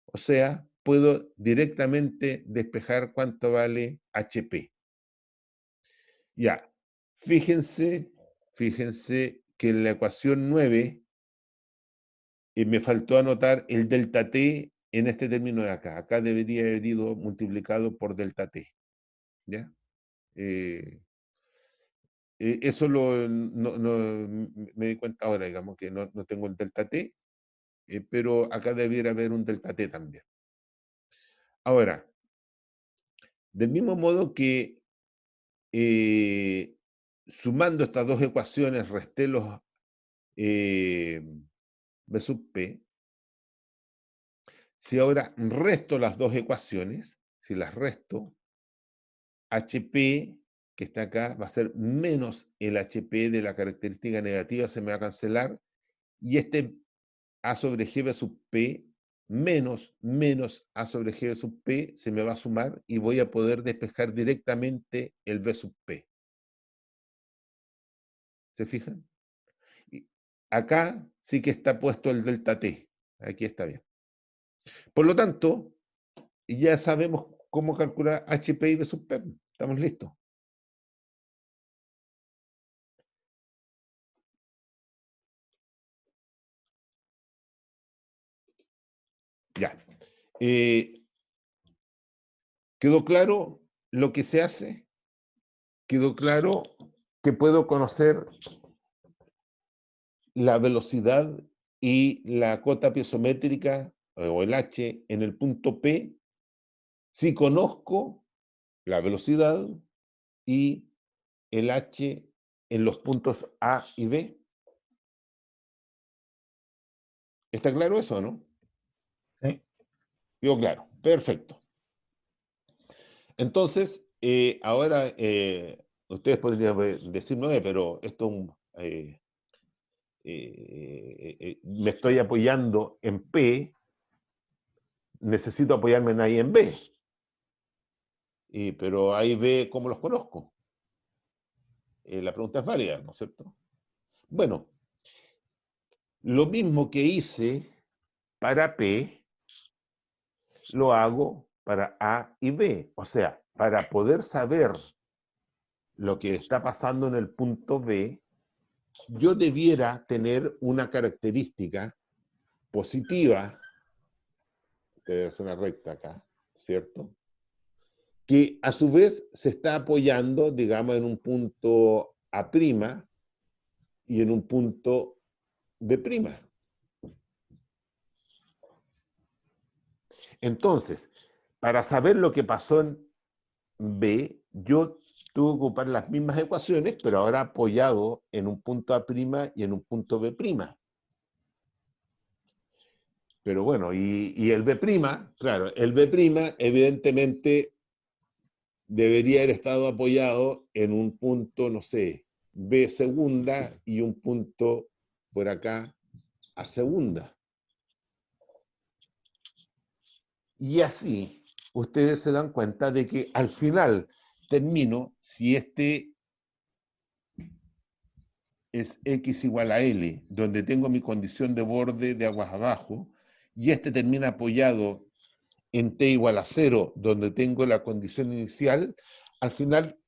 O sea, puedo directamente despejar cuánto vale HP. Ya, fíjense que en la ecuación 9 me faltó anotar el delta T en este término de acá. Acá debería haber ido multiplicado por delta T. ¿Ya? Eso me di cuenta ahora, digamos, que no tengo el delta T, pero acá debiera haber un delta T también. Ahora, del mismo modo que sumando estas dos ecuaciones resté los B sub P, si ahora resto las dos ecuaciones, si las resto, HP, que está acá, va a ser menos el HP de la característica negativa, se me va a cancelar, y este A sobre G sub P menos A sobre G sub P se me va a sumar y voy a poder despejar directamente el B sub P. ¿Se fijan? Y acá sí que está puesto el delta T. Aquí está bien. Por lo tanto, ya sabemos cómo calcular HP y B sub P. Estamos listos. Ya. ¿Quedó claro lo que se hace? ¿Quedó claro que puedo conocer la velocidad y la cota piezométrica o el H en el punto P si conozco la velocidad y el H en los puntos A y B? ¿Está claro eso, no? Sí. Quedó claro. Perfecto. Entonces, ahora ustedes podrían decir 9, pero esto me estoy apoyando en P, necesito apoyarme en A y en B. Pero A y B, ¿cómo los conozco? La pregunta es válida, ¿no es cierto? Bueno, lo mismo que hice para P, lo hago para A y B. O sea, para poder saber lo que está pasando en el punto B, yo debiera tener una característica positiva, que es una recta acá, ¿cierto? Que a su vez se está apoyando, digamos, en un punto A' y en un punto B'. Entonces, para saber lo que pasó en B, yo tuve que ocupar las mismas ecuaciones, pero ahora apoyado en un punto A' y en un punto B'. Pero bueno, y el B', claro, el B' evidentemente debería haber estado apoyado en un punto, no sé, B segunda y un punto por acá A segunda. Y así ustedes se dan cuenta de que al final termino, si este es X igual a L, donde tengo mi condición de borde de aguas abajo, y este termina apoyado en T igual a 0, donde tengo la condición inicial, al final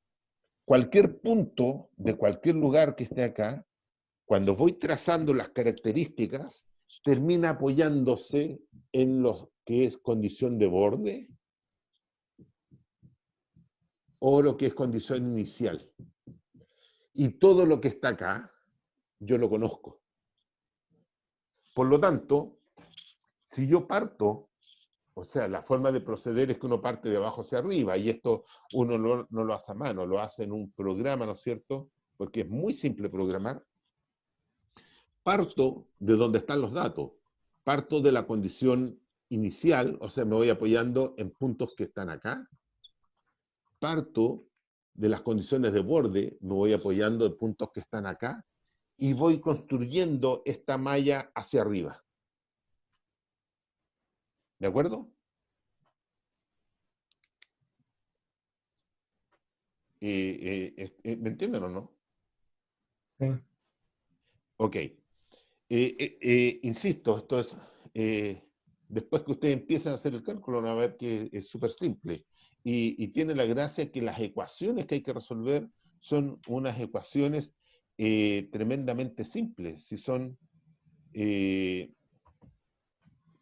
cualquier punto de cualquier lugar que esté acá, cuando voy trazando las características, termina apoyándose en lo que es condición de borde o lo que es condición inicial. Y todo lo que está acá, yo lo conozco. Por lo tanto, si yo parto O sea, la forma de proceder es que uno parte de abajo hacia arriba, y esto uno no lo hace a mano, lo hace en un programa, ¿no es cierto? Porque es muy simple programar. Parto de donde están los datos, parto de la condición inicial, o sea, me voy apoyando en puntos que están acá, parto de las condiciones de borde, me voy apoyando en puntos que están acá, y voy construyendo esta malla hacia arriba. ¿De acuerdo? ¿Me entienden o no? Sí. Ok. Insisto, esto es, después que ustedes empiecen a hacer el cálculo, van a ver que es súper simple. Y tiene la gracia que las ecuaciones que hay que resolver son unas ecuaciones tremendamente simples. Si son...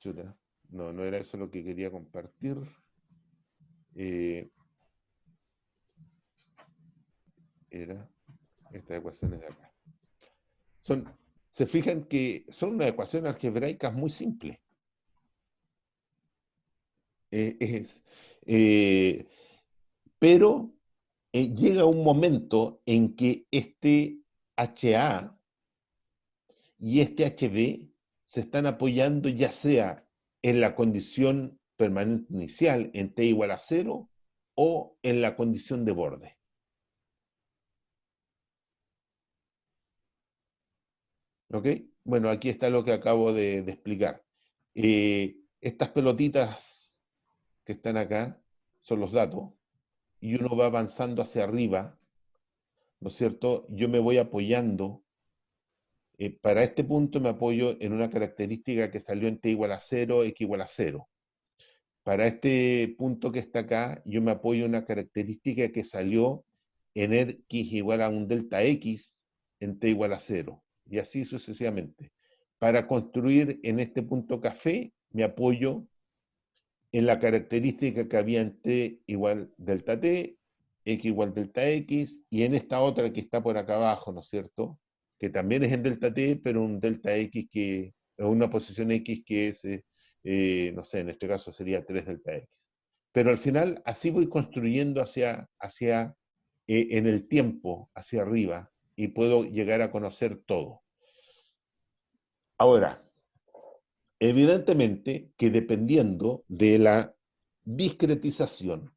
chuta, no era eso lo que quería compartir. Era estas ecuaciones de acá. Se fijan que son unas ecuaciones algebraicas muy simples. Pero llega un momento en que este HA y este HB se están apoyando ya sea en la condición permanente inicial en t igual a 0 o en la condición de borde. ¿Ok? Bueno, aquí está lo que acabo de explicar. Estas pelotitas que están acá son los datos, y uno va avanzando hacia arriba, ¿no es cierto? Yo me voy apoyando. Para este punto me apoyo en una característica que salió en t igual a 0, x igual a 0. Para este punto que está acá, yo me apoyo en una característica que salió en x igual a un delta x en t igual a 0. Y así sucesivamente. Para construir en este punto café, me apoyo en la característica que había en t igual delta t, x igual delta x, y en esta otra que está por acá abajo, ¿no es cierto? Que también es en delta t, pero un delta x que es una posición x que es, no sé, en este caso sería 3 delta x. Pero al final así voy construyendo hacia en el tiempo, hacia arriba, y puedo llegar a conocer todo. Ahora, evidentemente que dependiendo de la discretización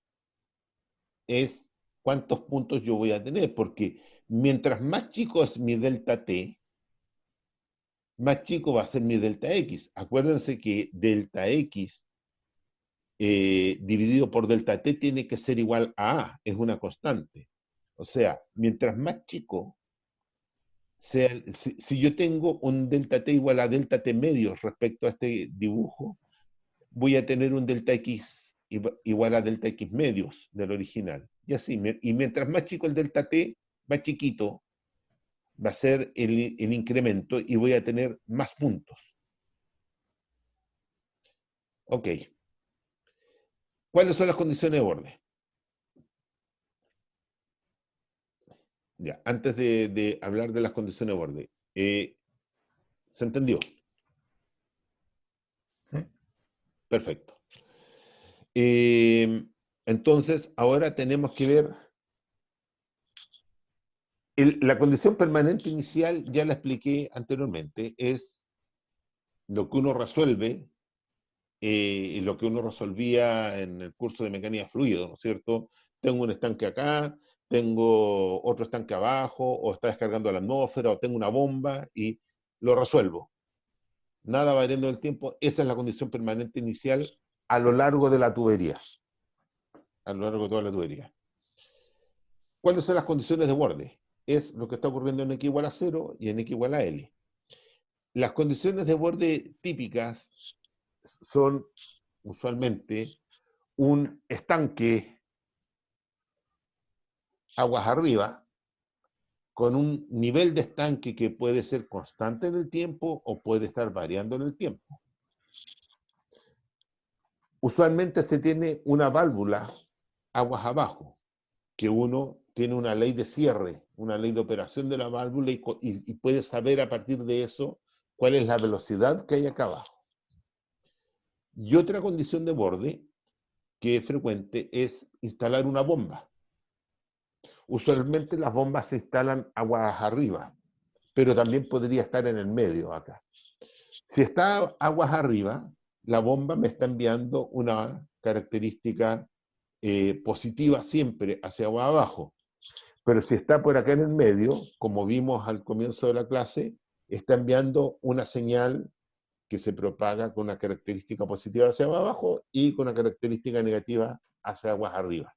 es cuántos puntos yo voy a tener, porque mientras más chico es mi delta t, más chico va a ser mi delta x. Acuérdense que delta x dividido por delta t tiene que ser igual a, es una constante. O sea, mientras más chico sea, si yo tengo un delta t igual a delta t medios respecto a este dibujo, voy a tener un delta x igual a delta x medios del original. Y así, y mientras más chico el delta t, más chiquito va a ser el incremento y voy a tener más puntos. Ok. ¿Cuáles son las condiciones de borde? Ya, antes de hablar de las condiciones de borde, ¿se entendió? Sí. Perfecto. Entonces, ahora tenemos que ver la condición permanente inicial, ya la expliqué anteriormente, es lo que uno resuelve, lo que uno resolvía en el curso de mecánica de fluidos, ¿no es cierto? Tengo un estanque acá, tengo otro estanque abajo, o está descargando la atmósfera, o tengo una bomba, y lo resuelvo. Nada variando el tiempo, esa es la condición permanente inicial a lo largo de la tubería. A lo largo de toda la tubería. ¿Cuáles son las condiciones de borde? Es lo que está ocurriendo en x igual a 0 y en x igual a L. Las condiciones de borde típicas son usualmente un estanque aguas arriba con un nivel de estanque que puede ser constante en el tiempo o puede estar variando en el tiempo. Usualmente se tiene una válvula aguas abajo, que uno tiene una ley de cierre, una ley de operación de la válvula y puede saber a partir de eso cuál es la velocidad que hay acá abajo. Y otra condición de borde que es frecuente es instalar una bomba. Usualmente las bombas se instalan aguas arriba, pero también podría estar en el medio acá. Si está aguas arriba, la bomba me está enviando una característica positiva siempre hacia agua abajo. Pero si está por acá en el medio, como vimos al comienzo de la clase, está enviando una señal que se propaga con una característica positiva hacia abajo y con una característica negativa hacia aguas arriba.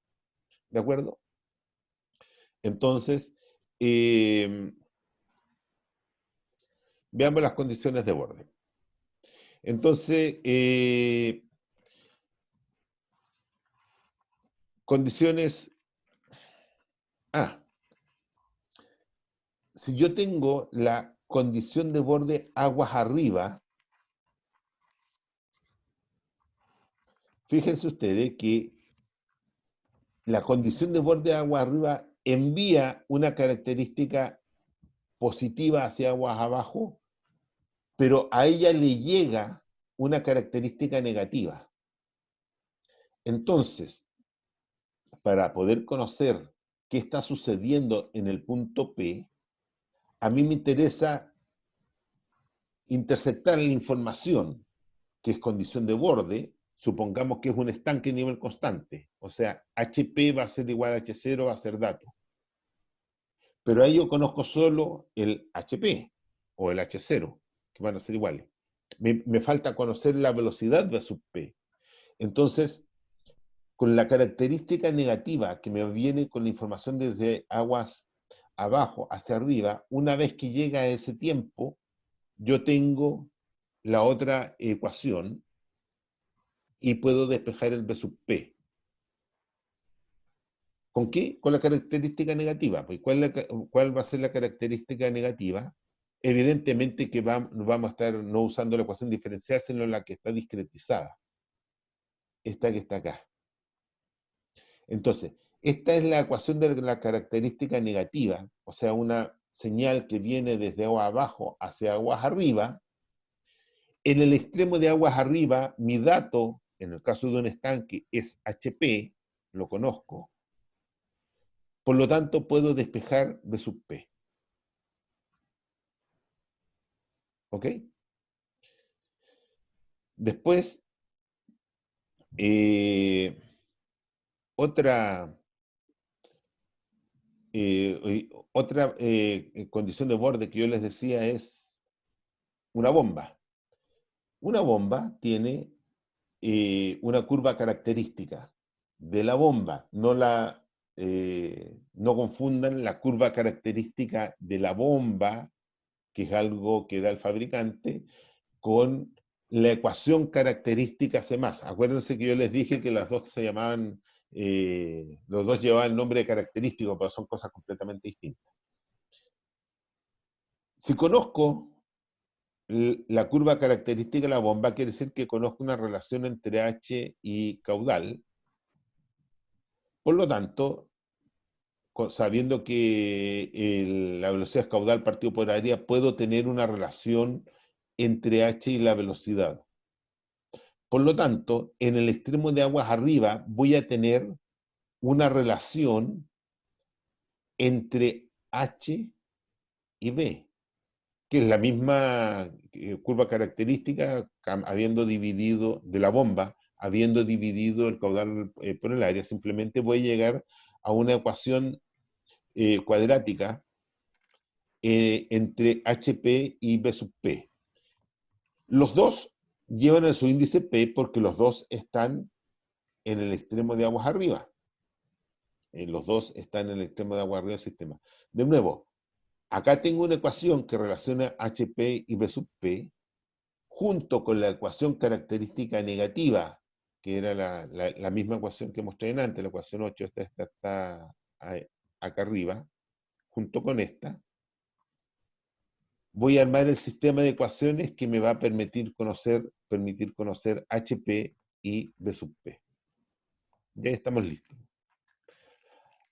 ¿De acuerdo? Entonces, veamos las condiciones de borde. Entonces, condiciones... si yo tengo la condición de borde aguas arriba, fíjense ustedes que la condición de borde aguas arriba envía una característica positiva hacia aguas abajo, pero a ella le llega una característica negativa. Entonces, para poder conocer qué está sucediendo en el punto P, a mí me interesa interceptar la información, que es condición de borde. Supongamos que es un estanque a nivel constante, o sea, HP va a ser igual a H0, va a ser dato. Pero ahí yo conozco solo el HP o el H0, que van a ser iguales. Me falta conocer la velocidad V sub P. Entonces, con la característica negativa que me viene con la información desde aguas abajo hacia arriba, una vez que llega a ese tiempo, yo tengo la otra ecuación y puedo despejar el B sub P. ¿Con qué? Con la característica negativa. Pues, ¿cuál va a ser la característica negativa? Evidentemente que vamos a estar no usando la ecuación diferencial, sino la que está discretizada. Esta que está acá. Entonces, esta es la ecuación de la característica negativa, o sea, una señal que viene desde aguas abajo hacia aguas arriba. En el extremo de aguas arriba, mi dato, en el caso de un estanque, es HP, lo conozco. Por lo tanto, puedo despejar B sub P. ¿Ok? Después, otra condición de borde que yo les decía es una bomba. Una bomba tiene una curva característica de la bomba. No confundan la curva característica de la bomba, que es algo que da el fabricante, con la ecuación característica C+. Acuérdense que yo les dije que las dos se llamaban, los dos llevaban el nombre de característico, pero son cosas completamente distintas. Si conozco la curva característica de la bomba, quiere decir que conozco una relación entre H y caudal. Por lo tanto, sabiendo que la velocidad es caudal partido por área, puedo tener una relación entre H y la velocidad. Por lo tanto, en el extremo de aguas arriba voy a tener una relación entre H y B, que es la misma curva característica habiendo dividido de la bomba, habiendo dividido el caudal por el área. Simplemente voy a llegar a una ecuación cuadrática entre HP y B sub P. Los dos llevan a su índice P porque los dos están en el extremo de aguas arriba. Los dos están en el extremo de aguas arriba del sistema. De nuevo, acá tengo una ecuación que relaciona HP y B sub P junto con la ecuación característica negativa, que era la misma ecuación que mostré antes, la ecuación 8, esta está acá arriba, junto con esta. Voy a armar el sistema de ecuaciones que me va a permitir conocer HP y B sub P. Ya estamos listos.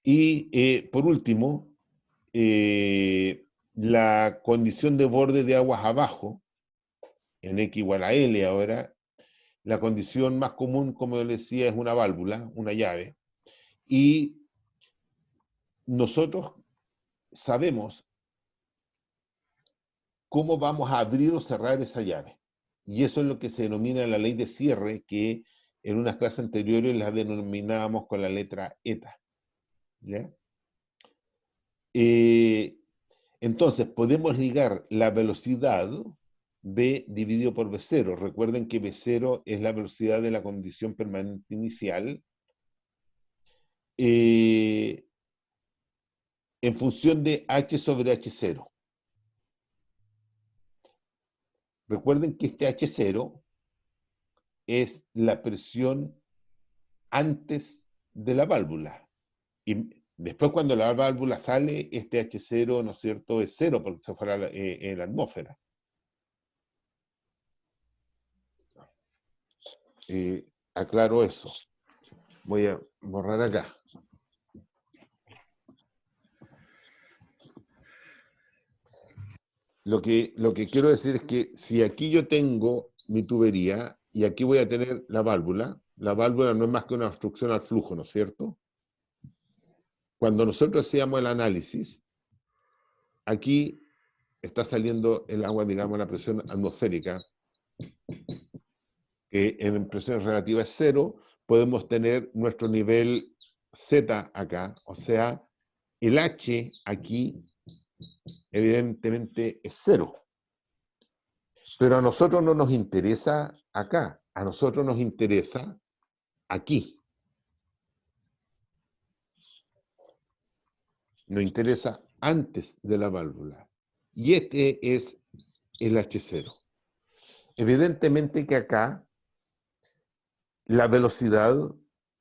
Y por último, la condición de borde de aguas abajo, en X igual a L ahora, La condición más común, como yo le decía, es una válvula, una llave. Y nosotros sabemos cómo vamos a abrir o cerrar esa llave. Y eso es lo que se denomina la ley de cierre, que en unas clases anteriores la denominábamos con la letra eta. ¿Ya? Entonces, podemos ligar la velocidad V dividido por V0. Recuerden que V0 es la velocidad de la condición permanente inicial. En función de H sobre H0. Recuerden que este H0 es la presión antes de la válvula. Y después cuando la válvula sale, este H0, ¿no es cierto?, es cero porque se fuera en la atmósfera. Aclaro eso. Voy a borrar acá. Lo que quiero decir es que si aquí yo tengo mi tubería y aquí voy a tener la válvula no es más que una obstrucción al flujo, ¿no es cierto? Cuando nosotros hacíamos el análisis, aquí está saliendo el agua, digamos, a la presión atmosférica, que en presión relativa es cero, podemos tener nuestro nivel Z acá, o sea, el H aquí evidentemente es cero. Pero a nosotros no nos interesa acá, a nosotros nos interesa aquí. Nos interesa antes de la válvula. Y este es el H0. Evidentemente que acá la velocidad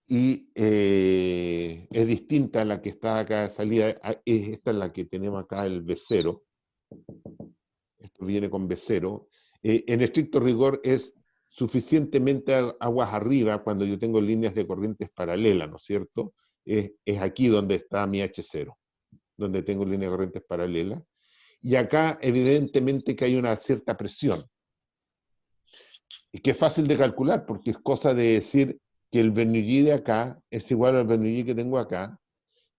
es distinta a la que está acá de salida. Esta es la que tenemos acá, el V0. Esto viene con V0. En estricto rigor es suficientemente aguas arriba cuando yo tengo líneas de corrientes paralelas, ¿no es cierto? Es aquí donde está mi H0, donde tengo líneas de corrientes paralelas. Y acá evidentemente que hay una cierta presión. Y que es fácil de calcular, porque es cosa de decir que el Bernoulli de acá es igual al Bernoulli que tengo acá,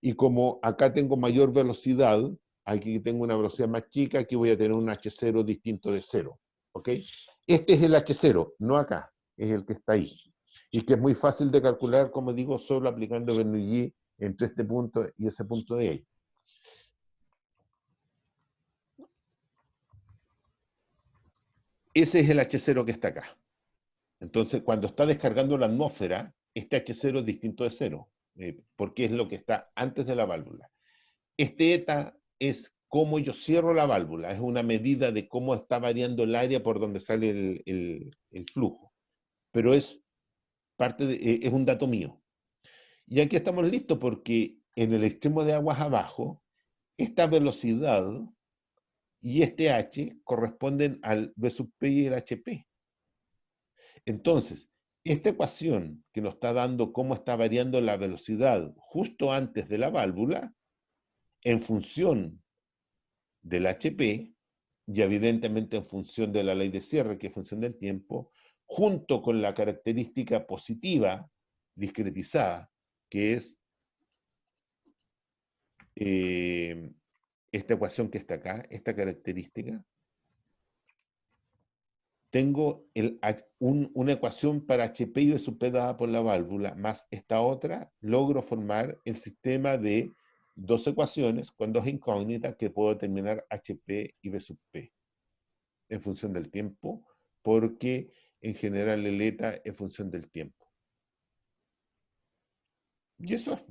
y como acá tengo mayor velocidad, aquí tengo una velocidad más chica, aquí voy a tener un H0 distinto de 0. ¿Ok? Este es el H0, no acá, es el que está ahí. Y que es muy fácil de calcular, como digo, solo aplicando Bernoulli entre este punto y ese punto de ahí. Ese es el H0 que está acá. Entonces, cuando está descargando la atmósfera, este H0 es distinto de 0, porque es lo que está antes de la válvula. Este eta es cómo yo cierro la válvula, es una medida de cómo está variando el área por donde sale el flujo. Pero es es un dato mío. Y aquí estamos listos porque en el extremo de aguas abajo, esta velocidad y este H corresponden al V sub P y el HP. Entonces, esta ecuación que nos está dando cómo está variando la velocidad justo antes de la válvula, en función del HP, y evidentemente en función de la ley de cierre, que es función del tiempo, junto con la característica positiva discretizada, que es esta ecuación que está acá, esta característica, tengo una ecuación para HP y V sub P dada por la válvula, más esta otra, logro formar el sistema de dos ecuaciones con dos incógnitas que puedo determinar HP y V sub P en función del tiempo, porque en general el eta es función del tiempo. Y eso es.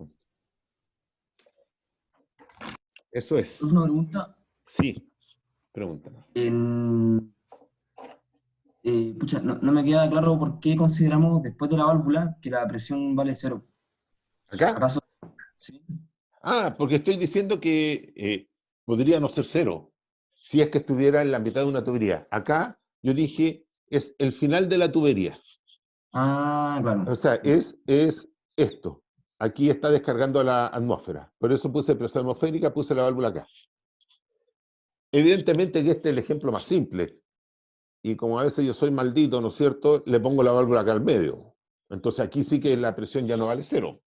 Eso es. Una pregunta. Sí, pregúntame. Pucha, no me queda claro por qué consideramos después de la válvula que la presión vale cero. ¿Acá? ¿Acaso? Sí. Ah, porque estoy diciendo que podría no ser cero, si es que estuviera en la mitad de una tubería. Acá yo dije, es el final de la tubería. Ah, claro. O sea, es esto. Aquí está descargando a la atmósfera. Por eso puse presión atmosférica, puse la válvula acá. Evidentemente que este es el ejemplo más simple. y como a veces yo soy maldito, ¿no es cierto?, le pongo la válvula acá al medio. Entonces aquí sí que la presión ya no vale 0.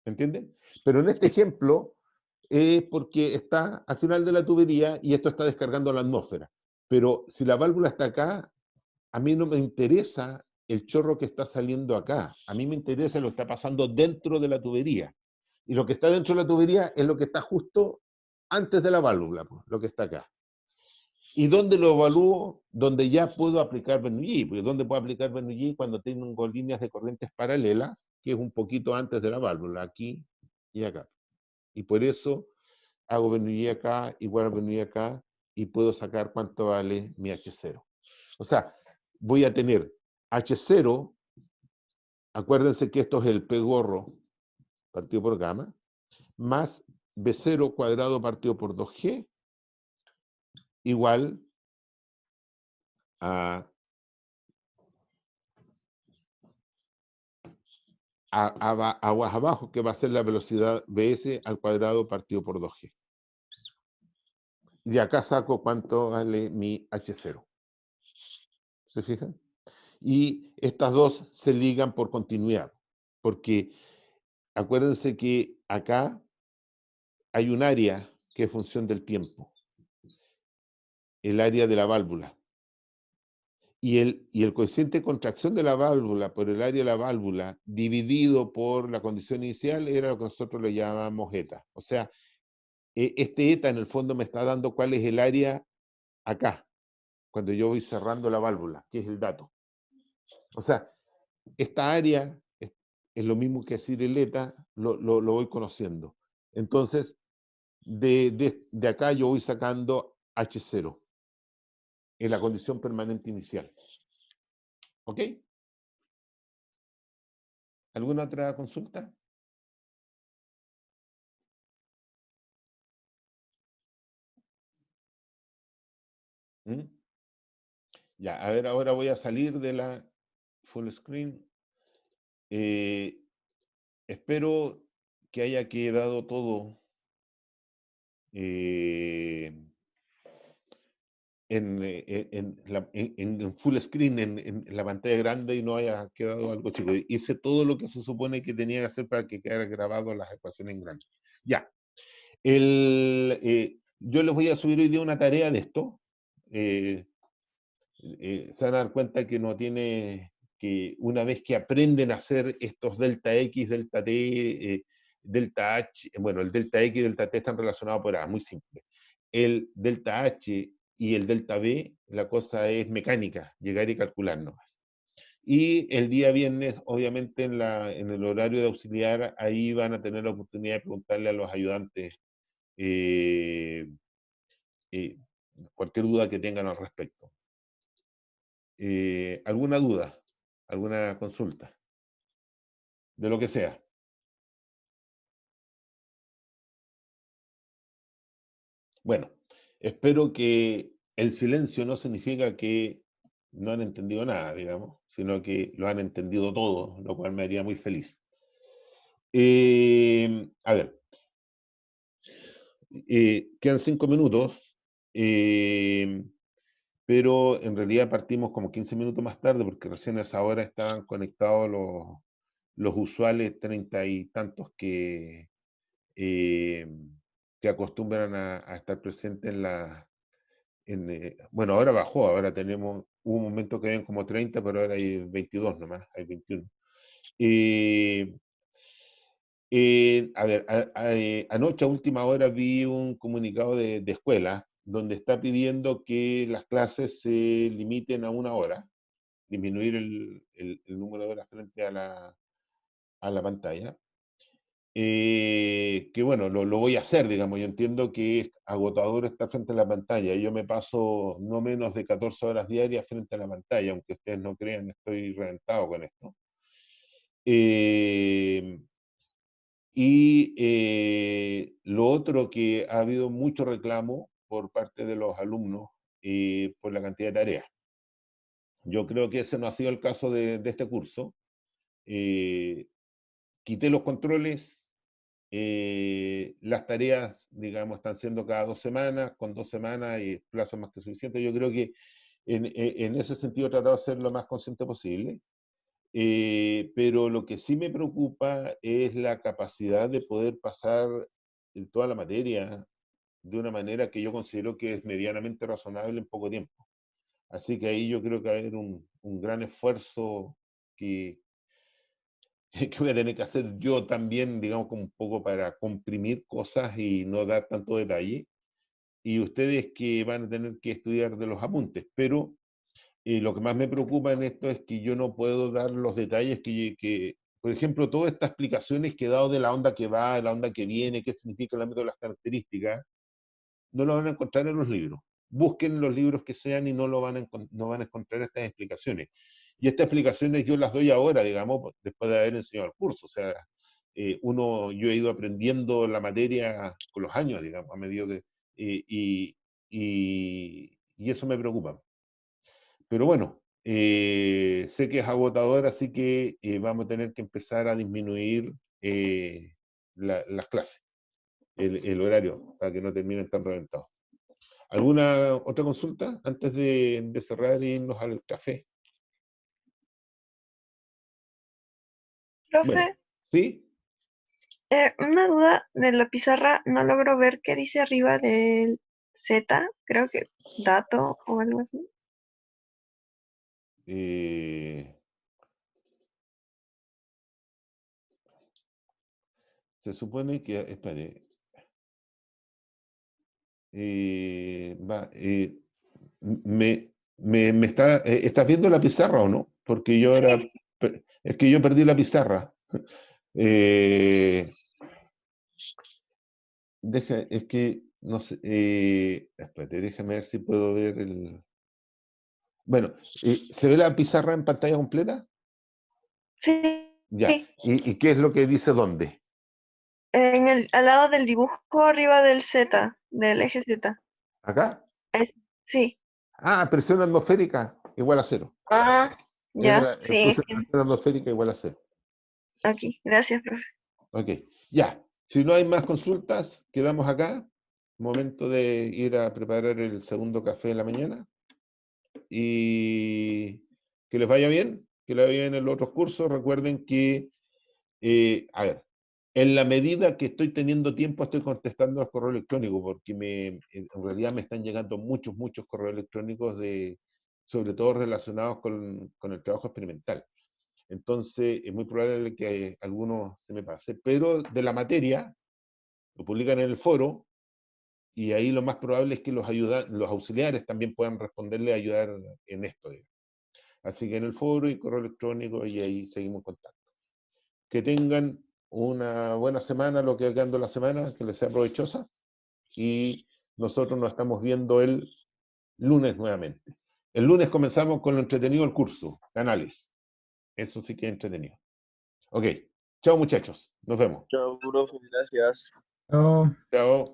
¿Entienden? Pero en este ejemplo es porque está al final de la tubería y esto está descargando a la atmósfera. Pero si la válvula está acá, a mí no me interesa el chorro que está saliendo acá. A mí me interesa lo que está pasando dentro de la tubería. Y lo que está dentro de la tubería es lo que está justo antes de la válvula, pues, lo que está acá. ¿Y dónde lo evalúo? Donde ya puedo aplicar Bernoulli, porque ¿dónde puedo aplicar Bernoulli? Cuando tengo líneas de corrientes paralelas, que es un poquito antes de la válvula, aquí y acá. Y por eso hago Bernoulli acá, igual a Bernoulli acá, y puedo sacar cuánto vale mi H0. O sea, voy a tener H0, acuérdense que esto es el P gorro partido por gamma, más B0 cuadrado partido por 2G, igual a aguas abajo, que va a ser la velocidad Bs al cuadrado partido por 2G. Y de acá saco cuánto vale mi H0. ¿Se fijan? Y estas dos se ligan por continuidad, porque acuérdense que acá hay un área que es función del tiempo, el área de la válvula. Y el coeficiente de contracción de la válvula por el área de la válvula dividido por la condición inicial era lo que nosotros le llamamos eta. O sea, este eta en el fondo me está dando cuál es el área acá, cuando yo voy cerrando la válvula, que es el dato. O sea, esta área es lo mismo que decir el eta, lo voy conociendo. Entonces, de acá yo voy sacando H0, en la condición permanente inicial. ¿Ok? ¿Alguna otra consulta? ¿Mm? Ya, a ver, ahora voy a salir de la full screen. Espero que haya quedado todo en full screen, en la pantalla grande y no haya quedado algo chico. Hice todo lo que se supone que tenía que hacer para que quedara grabado las ecuaciones en grande. Ya. Yo les voy a subir hoy día una tarea de esto. Se van a dar cuenta que no tiene, que una vez que aprenden a hacer estos delta X, delta T, delta H, bueno, el delta X y delta T están relacionados por A, muy simple. El delta H y el delta B, la cosa es mecánica, llegar y calcular nomás. Y el día viernes, obviamente, en el horario de auxiliar, ahí van a tener la oportunidad de preguntarle a los ayudantes cualquier duda que tengan al respecto. ¿Alguna duda? ¿Alguna consulta? De lo que sea. Bueno, espero que el silencio no significa que no han entendido nada, digamos, sino que lo han entendido todo, lo cual me haría muy feliz. A ver, quedan 5 minutos, pero en realidad partimos como 15 minutos más tarde porque recién a esa hora estaban conectados los usuales 30 y tantos que acostumbran a estar presentes en la... bueno, ahora bajó, ahora tenemos, hubo un momento que habían como 30, pero ahora hay 22 nomás, hay 21. A ver, anoche a última hora vi un comunicado de escuela donde está pidiendo que las clases se limiten a 1 hora, disminuir el número de horas frente a la pantalla. Que bueno, lo voy a hacer, digamos, yo entiendo que es agotador estar frente a la pantalla, yo me paso no menos de 14 horas diarias frente a la pantalla, aunque ustedes no crean, estoy reventado con esto. Lo otro que ha habido mucho reclamo por parte de los alumnos por la cantidad de tareas. Yo creo que ese no ha sido el caso de este curso. Quité los controles, las tareas, digamos, están siendo cada 2 semanas, con 2 semanas y plazo más que suficiente. Yo creo que en ese sentido he tratado de ser lo más consciente posible. Pero lo que sí me preocupa es la capacidad de poder pasar toda la materia de una manera que yo considero que es medianamente razonable en poco tiempo. Así que ahí yo creo que va a haber un gran esfuerzo que, que voy a tener que hacer yo también, digamos, como un poco para comprimir cosas y no dar tanto detalle. Y ustedes que van a tener que estudiar de los apuntes, pero lo que más me preocupa en esto es que yo no puedo dar los detalles por ejemplo, todas estas explicaciones que he dado de la onda que va, la onda que viene, qué significa el ámbito de las características, no lo van a encontrar en los libros. Busquen los libros que sean y no van a encontrar estas explicaciones. Y estas explicaciones yo las doy ahora, digamos, después de haber enseñado el curso. O sea, yo he ido aprendiendo la materia con los años, digamos, a medida que... y eso me preocupa. Pero bueno, sé que es agotador, así que vamos a tener que empezar a disminuir las clases, el horario, para que no terminen tan reventados. ¿Alguna otra consulta antes de cerrar e irnos al café? Bueno, Profe, ¿sí? una duda de la pizarra, no logro ver qué dice arriba del Z, creo que dato o algo así. Se supone que, espere, ¿estás viendo la pizarra o no? Porque yo ahora, Sí, es que yo perdí la pizarra. Eh, es que, no sé, espérate, déjame ver si puedo ver el... Bueno, ¿se ve la pizarra en pantalla completa? sí, Ya. sí. ¿Y qué es lo que dice dónde? Al lado del dibujo arriba del Z, del eje Z. ¿Acá? Es- sí. Ah, presión atmosférica igual a cero. Ah, ya, sí, Puse presión atmosférica igual a cero. aquí. Gracias, profe. Ok, ya. Si no hay más consultas, quedamos acá. Momento de ir a preparar el segundo café de la mañana. Y que les vaya bien, que les vaya bien en los otros cursos. Recuerden que, a ver, en la medida que estoy teniendo tiempo, estoy contestando los correos electrónicos, porque en realidad me están llegando muchos correos electrónicos, sobre todo relacionados con el trabajo experimental. Entonces, es muy probable que algunos se me pase, pero de la materia, lo publican en el foro, y ahí lo más probable es que los auxiliares también puedan responderle a ayudar en esto. Así que en el foro y correo electrónico, y ahí seguimos en contacto. Que tengan una buena semana, lo que va quedando la semana, que les sea provechosa, y nosotros nos estamos viendo el lunes nuevamente. El lunes comenzamos con lo entretenido del curso, canales. Eso sí que es entretenido. Ok, chao muchachos, nos vemos. Chao, profe, gracias. No. Chao.